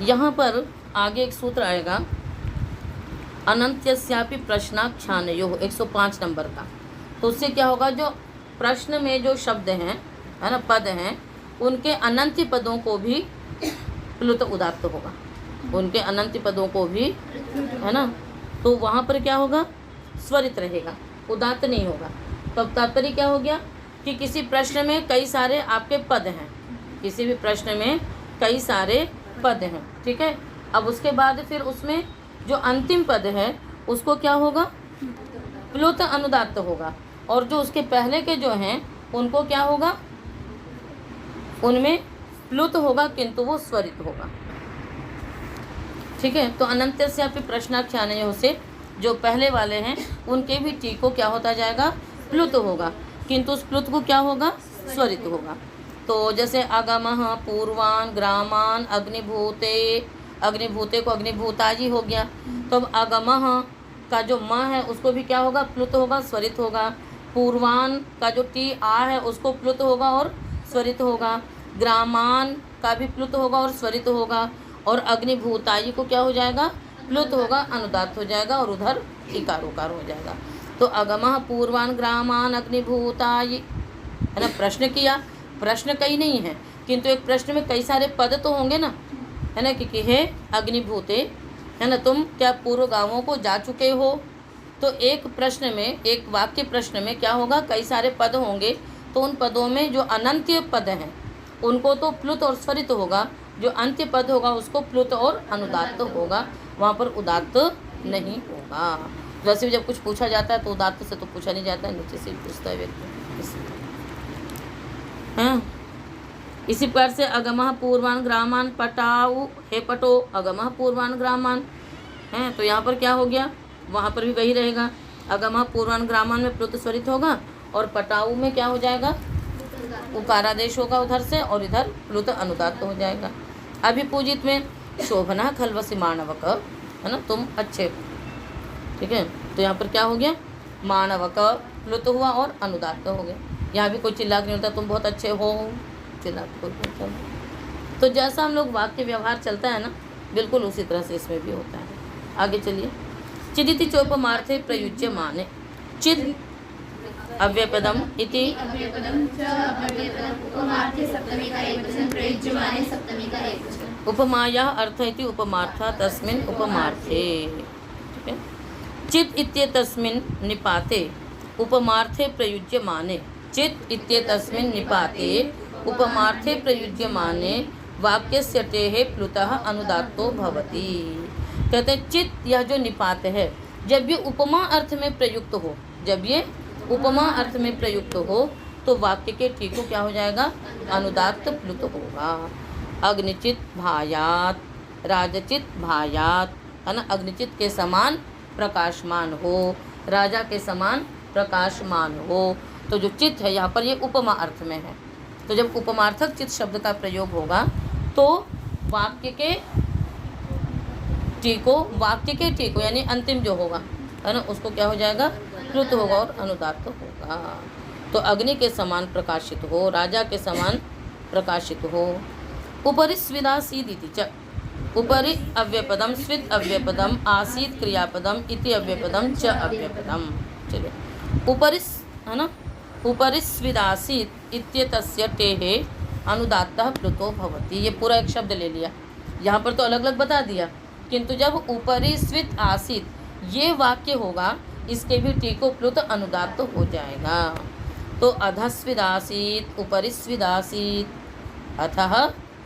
यहाँ पर आगे एक सूत्र आएगा, अनंत्यस्यापि प्रश्नाख्यानयोः, 105 नंबर का। तो उससे क्या होगा, जो प्रश्न में जो शब्द हैं, है ना, पद हैं, उनके अनंत्य पदों को भी प्लुत उदात्त होगा, उनके अनंत्य पदों को भी, है ना, तो वहाँ पर क्या होगा, स्वरित रहेगा, उदात्त नहीं होगा। तो अब तात्पर्य क्या हो गया कि किसी प्रश्न में कई सारे आपके पद हैं, किसी भी प्रश्न में कई सारे पद हैं, ठीक है। अब उसके बाद फिर उसमें जो अंतिम पद है उसको क्या होगा, प्लुत अनुदात्त होगा, और जो उसके पहले के जो हैं उनको क्या होगा, उनमें प्लुत होगा किंतु वो स्वरित होगा, ठीक है। तो अनंत्यस्यापि प्रश्नाख्यानयोः से जो पहले वाले हैं उनके भी टी को क्या होता जाएगा, प्लुत होगा, किंतु उस प्लुत को क्या होगा, स्वरित होगा। तो जैसे अगमः पूर्वान् ग्रामान् अग्निभूते, अग्निभूते को अग्निभूतायि हो गया। तो अब अगमः का जो म है उसको भी क्या होगा, प्लुत होगा, स्वरित होगा। पूर्वान् का जो टी आ है उसको प्लुत होगा और स्वरित होगा। ग्रामान् का भी प्लुत होगा और स्वरित होगा। और अग्निभूतायि को क्या हो जाएगा, प्लुत होगा, अनुदात्त हो जाएगा, और उधर इकार उकार हो जाएगा। तो अगमः पूर्वान् ग्रामान् अग्निभूतायि, है ना, प्रश्न किया, प्रश्न कई नहीं है किंतु एक प्रश्न में कई सारे पद तो होंगे ना, है ना, क्योंकि हे अग्निभूते, है ना, तुम क्या पूर्व गांवों को जा चुके हो। तो एक प्रश्न में, एक वाक्य प्रश्न में क्या होगा, कई सारे पद होंगे, तो उन पदों में जो अनंत्य पद हैं उनको तो प्लुत और स्वरित होगा, जो अंत्य पद होगा उसको प्लुत और अनुदात्त होगा, वहाँ पर उदात्त नहीं होगा। वैसे भी जब कुछ पूछा जाता है तो उदात्त से तो पूछा नहीं जाता है, नीचे से पूछता है व्यक्ति, हाँ। इसी प्रकार से अगमः पूर्वान् ग्रामान् पटाऊ, हे पटो अगमः पूर्वान् ग्रामान्, हैं, तो यहाँ पर क्या हो गया, वहाँ पर भी वही रहेगा, अगमः पूर्वान् ग्रामान् में प्लुत स्वरित होगा, और पटाऊ में क्या हो जाएगा, उकारादेश होगा उधर से, और इधर प्लुत अनुदात्त हो जाएगा। अभिपूजित में शोभना खलवसी मानवक, है ना, तुम अच्छे, ठीक है। तो यहाँ पर क्या हो गया, मानवक प्लुत हुआ और अनुदात्त हो गया। यहाँ भी कोई चिल्ला नहीं होता तुम बहुत अच्छे हो, चिल्ला कोई बोलता नहीं। तो जैसा हम लोग वाक्य व्यवहार चलता है ना, बिल्कुल उसी तरह से इसमें भी होता है। आगे चलिए, चिदिति चोपमार्थे प्रयुज्य माने, चिद अव्ययपदम इति, अव्ययपदम च अव्ययपदम उपमार्थे सप्तमी का एकवचन, प्रयुज्यमाने सप्तमी का एकवचन। उपमायाः अर्थ इति उपमार्थः तस्मिन् उपमार्थे, ठीक है। चित् इत्येतस्मिन् निपाते उपमार्थे प्रयुज्यमाने, चित् इत्येतस्मिन् निपाते उपमार्थे प्रयुज्यमाने वाक्यस्य टेः प्लुतः अनुदात्तो भवति। कहते हैं चित्, यह जो निपात है, जब ये उपमा अर्थ में प्रयुक्त हो, जब ये उपमा अर्थ में प्रयुक्त हो तो वाक्य के टी को क्या हो जाएगा, अनुदात्त प्लुत होगा। अग्निचित भायात, राजचित भायात, है ना, अग्निचित के समान प्रकाशमान हो, राजा के समान प्रकाशमान हो। तो जो चित है यहाँ पर ये उपमा अर्थ में है। तो जब उपमार्थक चित शब्द का प्रयोग होगा तो वाक्य के टी को यानी अंतिम जो होगा, है ना, उसको क्या हो जाएगा, प्लुत होगा और अनुदात्त होगा। तो अग्नि के समान प्रकाशित हो, राजा के समान प्रकाशित हो। उपरि स्विदासीद इति च, उपरि अव्यपदम, स्विद अव्यपदम, आसीत क्रियापदम, इति अव्यपदम, च अव्यपदम। चलिए, उपरि, है ना, उपरि स्विदासीत इत्येतस्य टेहे अनुदात्तः प्लुतो भवति। ये पूरा एक शब्द ले लिया, यहाँ पर तो अलग अलग बता दिया, किंतु जब उपरि स्वित आसीत ये वाक्य होगा, इसके भी टीको प्लुत अनुदात्त हो जाएगा। तो अधस्विदासीत, उपरि स्विदासीत, अथः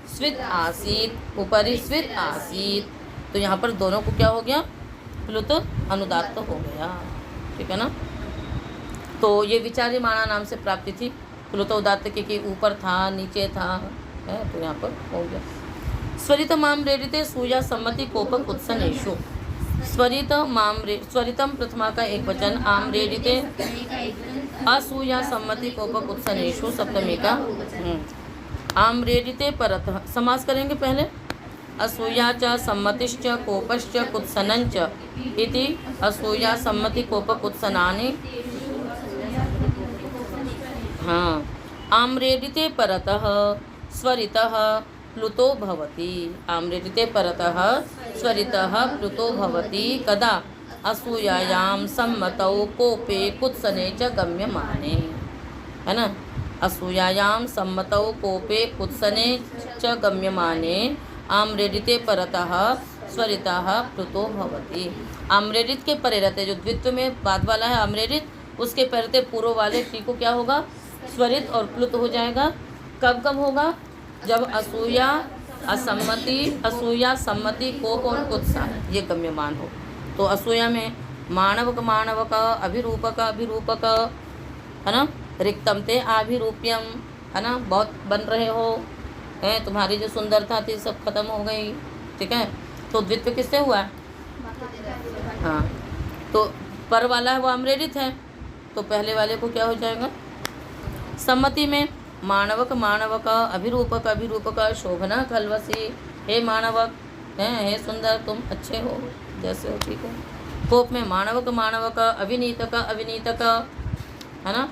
स्वित आसीत, उपरि स्वित आसीत। तो यहाँ पर दोनों को क्या हो गया, प्लुत अनुदात्त हो गया। ठीक है ना। तो ये विचार्यमाणा नाम से प्राप्ति थी, प्लुत उदात्त के ऊपर था, नीचे था, है, तो यहाँ पर हो गया। स्वरित माम रेडिते सूया सम्मति कोपक उत्सनेषु। स्वरितम प्रथमा का एक वचन, आम रेडिते असूया सम्मति कोपक उत्सनेषु सप्तमी का। आम रेडिते परतः समास करेंगे पहले। असूया च सम्मतिश्च कोपश्च कुत्सनंच इति असूया सम्मति कोपक उत्सनानि। हाँ, आम्रेडिते परतः स्वरितः प्लुतो भवति। आम्रेडिते परतः स्वरितः प्लुतो भवति कदा, असूयायां सम्मतौ कोपे कुत्सने च गम्यमाने, है ना। असूयायां सम्मतौ कोपे कुत्सने च गम्यमाने आम्रेडिते परतः स्वरितः प्लुतो भवति। आम्रेडित के परे रहते, जो द्वित्व में बाद वाला है आम्रेडित, उसके परे पूर्व वाले टी को क्या होगा, स्वरित और प्लुत हो जाएगा। कब कब होगा, जब असूया असम्मति, असूया सम्मति कोप और कुत्सा ये गम्यमान हो। तो असूया में मानवक मानवक, अभिरूपक अभिरूपक, है ना, रिक्तम ते आभिरूप्यम, है ना, बहुत बन रहे हो, है, तुम्हारी जो सुंदरता थी सब खत्म हो गई। ठीक है, तो द्वित्व किससे हुआ है, हाँ, तो पर वाला है वो आम्रेडित है, तो पहले वाले को क्या हो जाएगा, सम्मति में मानवक मानवक, अभिरूपक अभिरूपक, शोभना खलवसी, हे मानवक, हे सुंदर, तुम अच्छे हो, जैसे हो ठीक हो। कोप में मानवक मानवक, अविनीतक अविनीतक, है ना।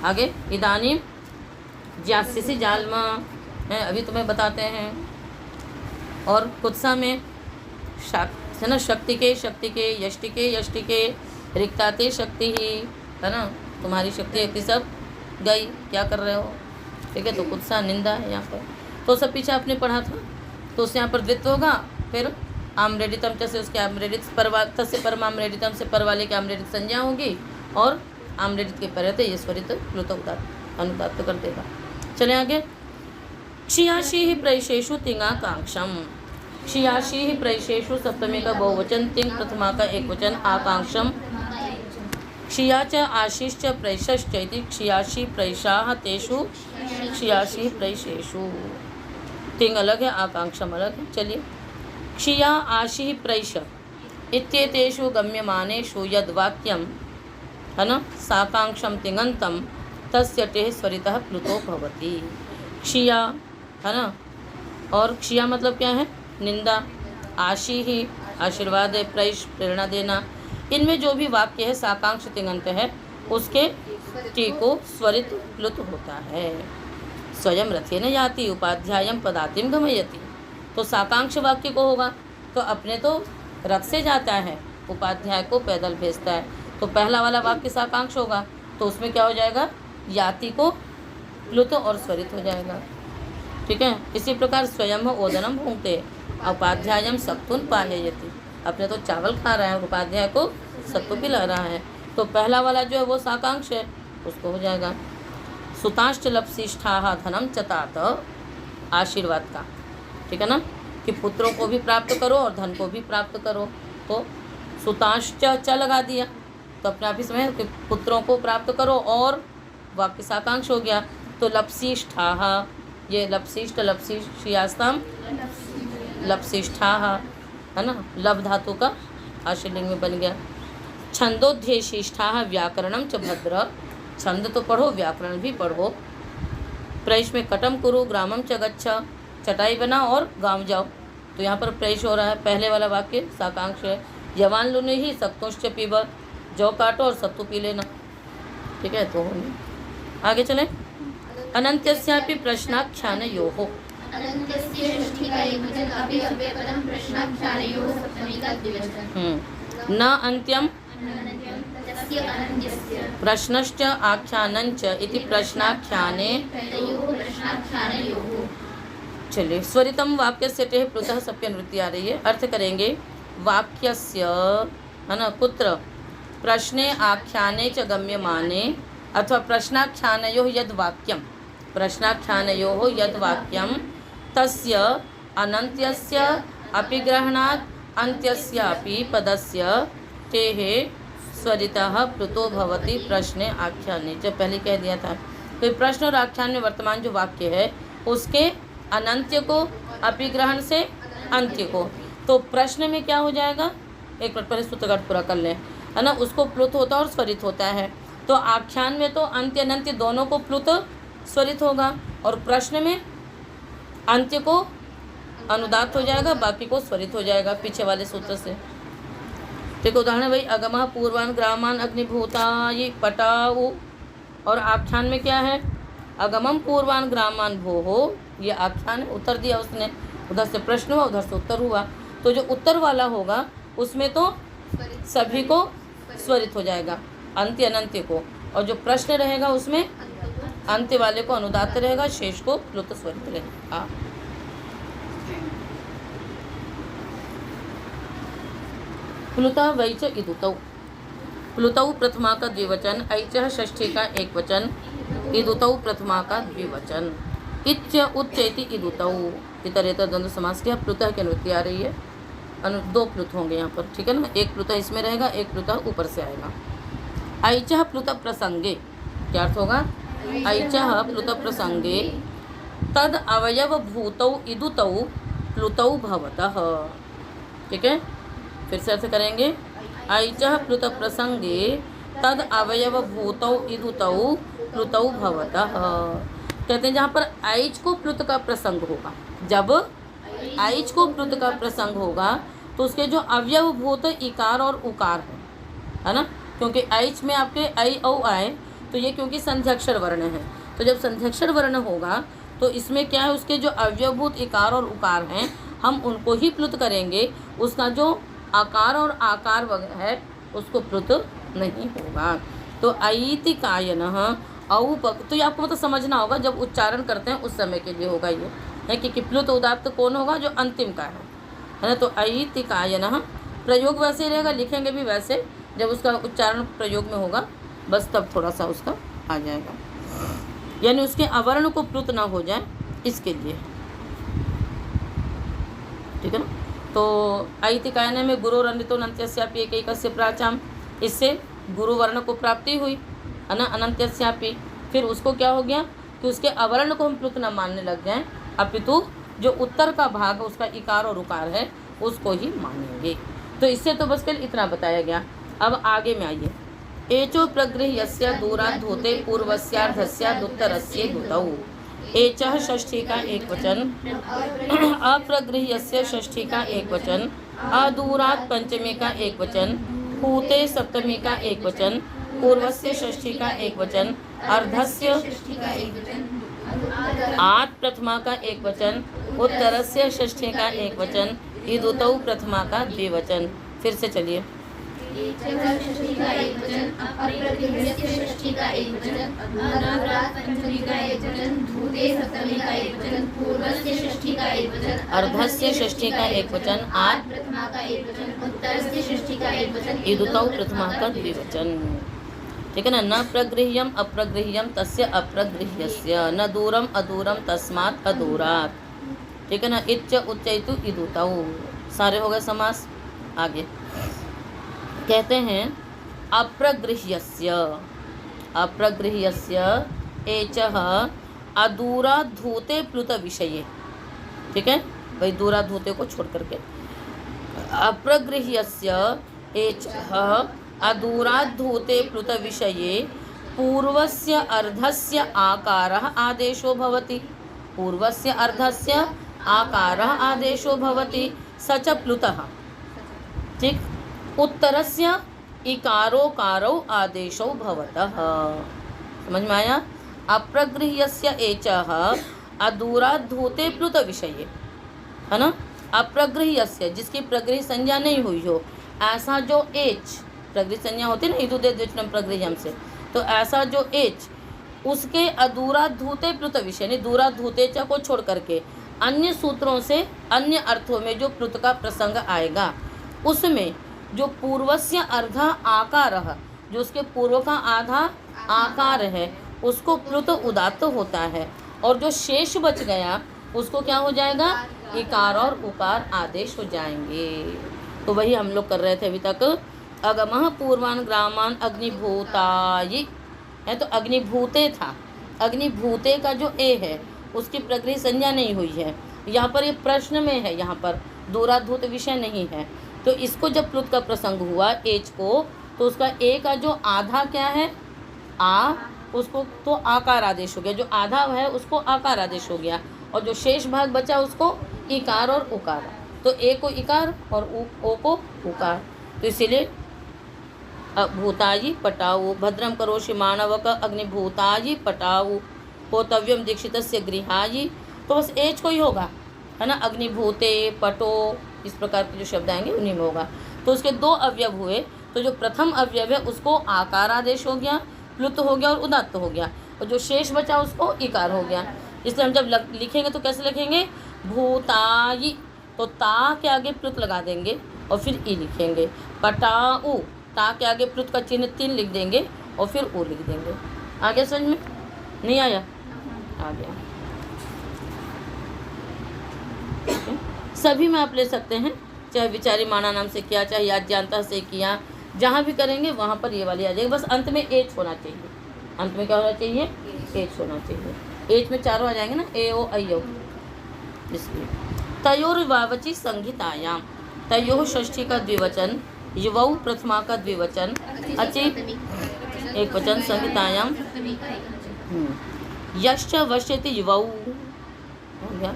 आगे इदानीम ज्यास्यसि जालमा, है, अभी तुम्हें बताते हैं। और कुत्सा में है ना, शक्ति के यष्टि के रिक्ताते शक्ति ही, है ना, तुम्हारी शक्ति सब गई, क्या कर रहे हो। ठीक है, तो कुत्सा निंदा है यहाँ पर। तो सब पीछे आपने पढ़ा था, तो उससे यहाँ पर द्वित्व होगा, फिर आम्रेडितम से उसके आम्रेडित परवात से परमाम्रेडितम से पर वाले की आम्रेडित संज्ञा होगी, और आम्रेडित के पर रहते ये स्वरित प्लुत उदात्त अनुदात्त कर देगा। चले आगे। क्षियाशी ही प्रैशेषु तिंगाकांक्षम। क्षियाशी ही प्रैशेषु सप्तमी का बहुवचन, तिंग प्रथमा का एक वचन, आकांक्षम। क्षिया च आशीश्च प्रैशश्च इति क्षियाशी प्रैषाः तेषु क्षियाशी प्रैशेषु। तिंग अलग है, आकांक्षम अलग है। चलिए, क्षिया आशी प्रैष इत्येतेषु गम्यमानेषु यद् वाक्यम, है ना, साकांक्षम तिङन्तं तस्य टेः स्वरितः प्लुतो भवति। क्षिया, है ना, और क्षिया मतलब क्या है, निंदा, आशी ही आशीर्वाद है, प्रैष प्रेरणा देना। इनमें जो भी वाक्य है साकांक्ष तिङन्त है, उसके टी को स्वरित प्लुत होता है। स्वयं रथेन याति उपाध्यायम पदातिम गमयति। तो साकांक्ष वाक्य को होगा तो अपने तो रथ से जाता है, उपाध्याय को पैदल भेजता है, तो पहला वाला वाक्य साकांक्ष होगा, तो उसमें क्या हो जाएगा, याति को प्लुत और स्वरित हो जाएगा। ठीक है, इसी प्रकार स्वयं ओदनम भूंगते उपाध्यायम सत्तुन पाययति। अपने तो चावल खा रहा है और उपाध्याय को सत्तू पिला रहा है, तो पहला वाला जो है वो साकांक्ष है, उसको हो जाएगा। सुताश्च लप्सिष्ठाः धनम चतात, आशीर्वाद का, ठीक है ना, कि पुत्रों को भी प्राप्त करो और धन को भी प्राप्त करो। तो सुताश्च च लगा दिया, तो अपने आप ही समझ कि पुत्रों को प्राप्त करो, और वाक्य साकांक्ष हो गया। तो लप्सिष्ठाः, ये लप्सिष्ठ लप्सिष्ठियास्तम लप्सिष्ठाः, है ना, लब धातु का आशीर्लिंग में बन गया। छंदोध्येशिष्ठाः व्याकरणम च भद्र, छंद तो पढ़ो, व्याकरण भी पढ़ो। प्रैश में कटम कुरु ग्रामम च गच्छ, चटाई बना और गांव जाओ। तो यहाँ पर प्रैश हो रहा है, पहले वाला वाक्य साकांक्ष है। यवान लुनि ही सक्तुश्च पिब, जौ काटो और सत्तू पी लेना, ठीक है। तो आगे चलें। अनन्त्यस्यापि प्रश्नाख्यानयोः। अनन्त्यस्य षष्ठी का एकवचन अपि अव्ययपदं प्रश्नाख्यानयोः सप्तमी का द्विवचन। न अन्त्यं अनन्त्यं तस्य अनन्त्यस्य प्रश्नश्च आख्यानञ्च इति प्रश्नाख्याने। तयोः प्रश्नाख्यानयोः। चलिए, स्वरितम वाक्यस्य टेः प्लुतः सप्यनवृत्ति आ रही है। अर्थ करेंगे वाक्यस्य, है ना, कुत्र प्रश्ने आख्याने च गम्यमाने अथवा प्रश्नाख्यानयोः यद् वाक्यं, प्रश्नाख्यानयोः यद् वाक्यं तस्य अनन्त्यस्य अपि ग्रहणात् अन्त्यस्यापि पदस्य टेः स्वरितः प्लुतो भवति प्रश्ने आख्याने च। पहले कह दिया था। तो प्रश्न और आख्यान में वर्तमान जो वाक्य है उसके अनंत्य को अपिग्रहण से अंत्य को, तो प्रश्न में क्या हो जाएगा, एक मिनट पहले सूत्र पूरा कर लें, है ना। उसको प्लुत होता है और स्वरित होता है। तो आख्यान में तो अंत्य अनंत्य दोनों को प्लुत स्वरित होगा और प्रश्न में अंत्य को अनुदात हो जाएगा, बाकी को स्वरित हो जाएगा पीछे वाले सूत्र से। ठीक, उदाहरण भाई अगमः पूर्वान् ग्रामान् अग्निभूताय पटाऊ, और आख्यान में क्या है, अगमम पूर्वान् ग्रामान् भोः, ये आख्यान उत्तर दिया उसने, उधर से प्रश्न हुआ उधर से उत्तर हुआ। तो जो उत्तर वाला होगा उसमें तो सभी को स्वरित हो जाएगा, अंत्य अनंत्य को, और जो प्रश्न रहेगा उसमें अंत्य वाले को अनुदात रहेगा, शेष को प्लुत स्वरित रहेगा। प्लुता वैच इदुतौ। प्लुतौ प्रथमा का द्विवचन, ऐचः षष्ठी का एक वचन, इदुतौ प्रथमा का द्विवचन। इच्च उच्च इति इदुतौ, इतरेतर द्वंद्व समास किया। प्लुतः की अनुवृत्ति आ रही है, दो प्लुत होंगे यहाँ पर, ठीक है ना। एक प्लुतः इसमें रहेगा, एक प्लुतः ऊपर से आएगा। ऐचः प्लुत प्रसंगे, क्या अर्थ होगा, ऐचः प्लुत प्रसंगे तद अवयव भूतौ इदुतौ प्लुतौ भवतः, ठीक है। फिर से अर्थ करेंगे, ऐचः प्लुत प्रसंगे तद अवयव भूतौ इदुतौ प्लुतौ भवतः। कहते हैं जहाँ पर ऐच को प्लुत का प्रसंग होगा, जब ऐच को प्लुत का प्रसंग होगा तो उसके जो अवयव भूत इकार और उकार है ना, क्योंकि ऐच में आपके ऐ औ आए तो ये क्योंकि संध्याक्षर वर्ण है, तो जब संध्याक्षर वर्ण होगा तो इसमें क्या है, उसके जो अवयवभूत इकार और उकार हैं हम उनको ही प्लुत करेंगे, उसका जो आकार और आकार है उसको प्लुत नहीं होगा। तो ऐति कायनः औपक, तो ये आपको मतलब समझना होगा, जब उच्चारण करते हैं उस समय के लिए होगा ये है कि प्लुत उदात्त कौन होगा, जो अंतिम का है ना। तो ऐति कायनः, प्रयोग वैसे ही रहेगा, लिखेंगे भी वैसे, जब उसका उच्चारण प्रयोग में होगा बस तब थोड़ा सा उसका आ जाएगा, यानी उसके अवर्ण को प्लुत ना हो जाए इसके लिए, ठीक है ना। तो ऐति कायन में गुरु रनितो अनंत्यस्यापि एकैकस्य प्राचाम, इससे गुरु वर्ण को प्राप्ति हुई, है ना, अनंत्यस्यापि। फिर उसको क्या हो गया कि उसके अवर्ण को हम प्लुत न मानने लग जाएं, अपितु जो उत्तर का भाग है उसका इकार और उकार है उसको ही मानेंगे। तो इससे तो बस कल इतना बताया गया। अब आगे में आइए, एचो प्रगृह्यस्य दूरात् धूते पूर्वस्यार्धस्यादुत्तरस्य धुतौ। एचः षष्ठी का एक वचन, अप्रगृह्यस्य षष्ठी का एक वचन, अदूरात् पंचमी का एक वचन, पूते सप्तमी का एक वचन, पूर्वस्य षष्ठी का एक वचन, अर्धस्य आठ प्रथमा का एक वचन, उत्तरस्य षष्ठी का एक वचन, इदुतौ प्रथमा का द्विवचन। फिर से चलिए, षष्ठी का एक वचन, अप्रगृह्यस्य षष्ठी का एक वचन, अदूरात् पंचमी का एक वचन, धूते सप्तमी का एक वचन, पूर्वस्य षष्ठी का एक वचन, अर्धस्य षष्ठी का एक वचन, आठ प्रथमा का एक वचन, उत्तरस्य षष्ठी का एक वचन, इदुतौ प्रथमा का द्विवचन, ठीक है ना। न प्रगृह्यम अप्रगृह्यम तस्य अप्रगृह्यस्य, न दूरम अदूरम तस्मात् अदूरात्, ठीक है ना। इच्च उच्च इतु इदुतौ, सारे हो गए समास। आगे कहते हैं अप्रगृह्यस्य, अप्रगृह्यस्य एचः अदूरात् धूते प्लुत विषये, ठीक है भाई, दूरात् धूते को छोड़ करके, अप्रगृह्यस्य एचः अदूरात् धूते प्लुत विषये पूर्वस्य अर्धस्य आकारः आदेशो भवति, पूर्वस्य अर्धस्य आकारः आदेशो भवति, स च प्लुतः, ठीक। उत्तरस्य इकारोकारौ आदेशौ भवतः। समझ में आया? अप्रगृह्यस्य एचः अदूराद्धूते प्लुत विषये, है ना। अप्रगृह्यस्य, जिसकी प्रगृह संज्ञा नहीं हुई हो, ऐसा जो एच, प्रगृह संज्ञा होती है ना, इदुदे द्विचनम प्रगृह्यम से, तो ऐसा जो एच उसके अदूराद्धूते प्लुत विषय ने दूराद्धूते च को छोड़ करके अन्य सूत्रों से अन्य अर्थों में जो प्लुत का प्रसंग आएगा, उसमें जो पूर्वस्य अर्धा आकार, जो उसके पूर्व का आधा आकार है, उसको प्लुत उदात्त होता है, और जो शेष बच गया उसको क्या हो जाएगा? इकार और उकार आदेश हो जाएंगे। तो वही हम लोग कर रहे थे अभी तक। अगमः पूर्वान् ग्रामान् अग्निभूतायि है, तो अग्निभूते था, अग्निभूते का जो ए है उसकी प्रगृह संज्ञा नहीं हुई है। यहाँ पर ये प्रश्न में है, यहाँ पर दूराद्धूत विषय नहीं है। तो इसको जब प्लुत का प्रसंग हुआ एच को, तो उसका ए का जो आधा क्या है आ, उसको तो आकार आदेश हो गया, जो आधा है उसको आकार आदेश हो गया, और जो शेष भाग बचा उसको इकार और उकार। तो ए को इकार और ओ को उकार। तो इसीलिए भूतायि पटाऊ भद्रम करोषि मानवक अग्निभूतायि पटाऊ होतव्यम दीक्षितस्य गृहायि। तो बस एच को ही होगा, है ना। अग्निभूते पटो इस प्रकार के जो शब्द आएंगे उन्हीं में होगा। तो उसके दो अवयव हुए, तो जो प्रथम अवयव है उसको आकार आदेश हो गया, प्लुत हो गया और उदात्त हो गया, और जो शेष बचा उसको इकार हो गया। इसलिए हम जब लिखेंगे तो कैसे लिखेंगे? भूतायि, तो ता के आगे प्लुत लगा देंगे और फिर ई लिखेंगे। पटाऊ, ता के आगे प्लुत का चिन्ह 3 लिख देंगे और फिर ओ लिख देंगे। आ गया समझ में? नहीं आया? आ गया। सभी में आप ले सकते हैं, चाहे विचारी माना नाम से किया, चाहे याद जानता से किया, जहाँ भी करेंगे वहाँ पर ये वाली आ जाएगी। बस अंत में एच होना चाहिए। अंत में क्या होना चाहिए? एच होना चाहिए। एच में चारों आ जाएंगे ना, ए ओ ऐ ओ। इसलिए तयोर्वावचि संहितायाम, तयोः षष्ठी का द्विवचन, युवौ प्रथमा का द्विवचन, अचि एक वचन, संहितायाम यश्च वश्यति युवौ हो गया।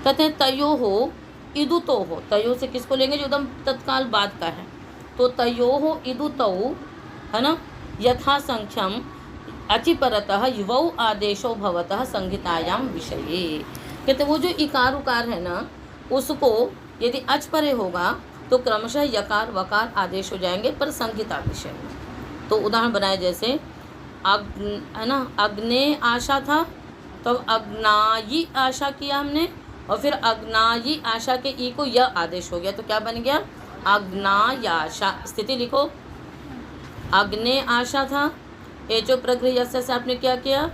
कहते हैं तयोः इदुतोः, तयोः से किसको लेंगे? जो एकदम तत्काल बाद का है। तो तयोः इदुतौ, है ना, यथा संख्यम अचिपरतः युवौ आदेशो भवतः संहितायाम विषये। कहते वो जो इकार उकार है ना, उसको यदि अच परे होगा तो क्रमशः यकार वकार आदेश हो जाएंगे पर संहिता विषय में। तो उदाहरण बनाए जैसे है ना, अग्ने आशा था तो अग्नायी आशा किया हमने, और फिर अग्नायी आशा के ई को य आदेश हो गया, तो क्या बन गया? अग्नायाशा। स्थिति लिखो, अग्ने आशा था, एचो प्रगृह से आपने क्या किया?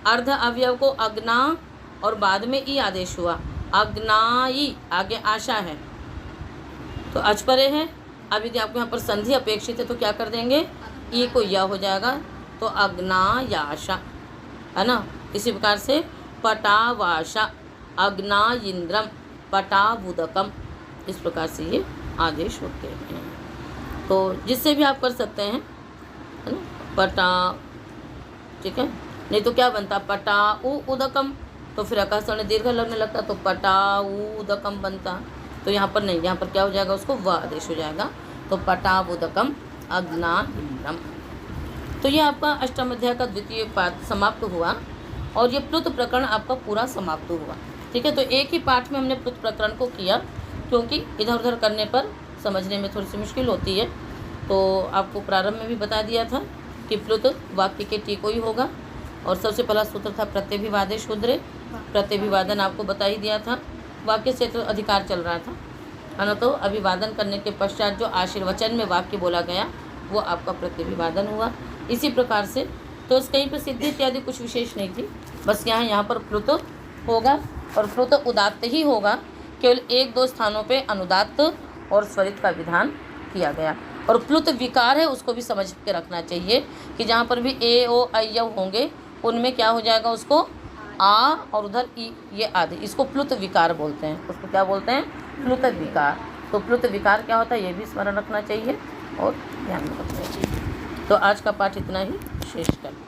अर्ध अवयव को अग्ना और बाद में ई आदेश हुआ, अग्नाई, आगे आशा है तो अच परे है। अब यदि आपको यहाँ पर संधि अपेक्षित है तो क्या कर देंगे? ई को य हो जाएगा, तो अग्नायाशा, है ना। इसी प्रकार से पटावाशा, अग्नाइंद्रम, पटावुदकम, इस प्रकार से ये आदेश होते हैं। तो जिससे भी आप कर सकते हैं, है ना, पटा, ठीक है। नहीं तो क्या बनता? पटाऊ उदकम, तो फिर आकाशवाणी दीर्घ लगने लगता तो पटाऊदकम बनता। तो यहाँ पर नहीं, यहाँ पर क्या हो जाएगा? उसको व आदेश हो जाएगा, तो पटावुदकम अग्नाइंद्रम। तो ये आपका अष्टम अध्याय का द्वितीय पाठ समाप्त हुआ, और ये प्लुत प्रकरण आपका पूरा समाप्त हुआ। ठीक है, तो एक ही पाठ में हमने प्लुत प्रकरण को किया, क्योंकि इधर उधर करने पर समझने में थोड़ी सी मुश्किल होती है। तो आपको प्रारंभ में भी बता दिया था कि प्लुत वाक्य के टीको ही होगा, और सबसे पहला सूत्र था प्रत्यभिवादे शूद्रे। प्रत्यभिवादन आपको बता ही दिया था, वाक्य से तो अधिकार चल रहा था, है ना। तो अभिवादन करने के पश्चात जो आशीर्वचन में वाक्य बोला गया वो आपका प्रत्यभिवादन हुआ। इसी प्रकार से तो कहीं पर सिद्धि इत्यादि कुछ विशेष नहीं थी, बस यहाँ पर प्लुत होगा, और प्लुत उदात्त ही होगा। केवल 1-2 स्थानों पे अनुदात्त और स्वरित का विधान किया गया। और प्लुत विकार है उसको भी समझ के रखना चाहिए कि जहाँ पर भी ए ओ ऐ यव होंगे उनमें क्या हो जाएगा? उसको आ और उधर ई, ये आदि, इसको प्लुत विकार बोलते हैं। उसको क्या बोलते हैं? प्लुत विकार। तो प्लुत विकार क्या होता है ये भी स्मरण रखना चाहिए और ध्यान में रखना चाहिए। तो आज का पाठ इतना ही शेष करते हैं।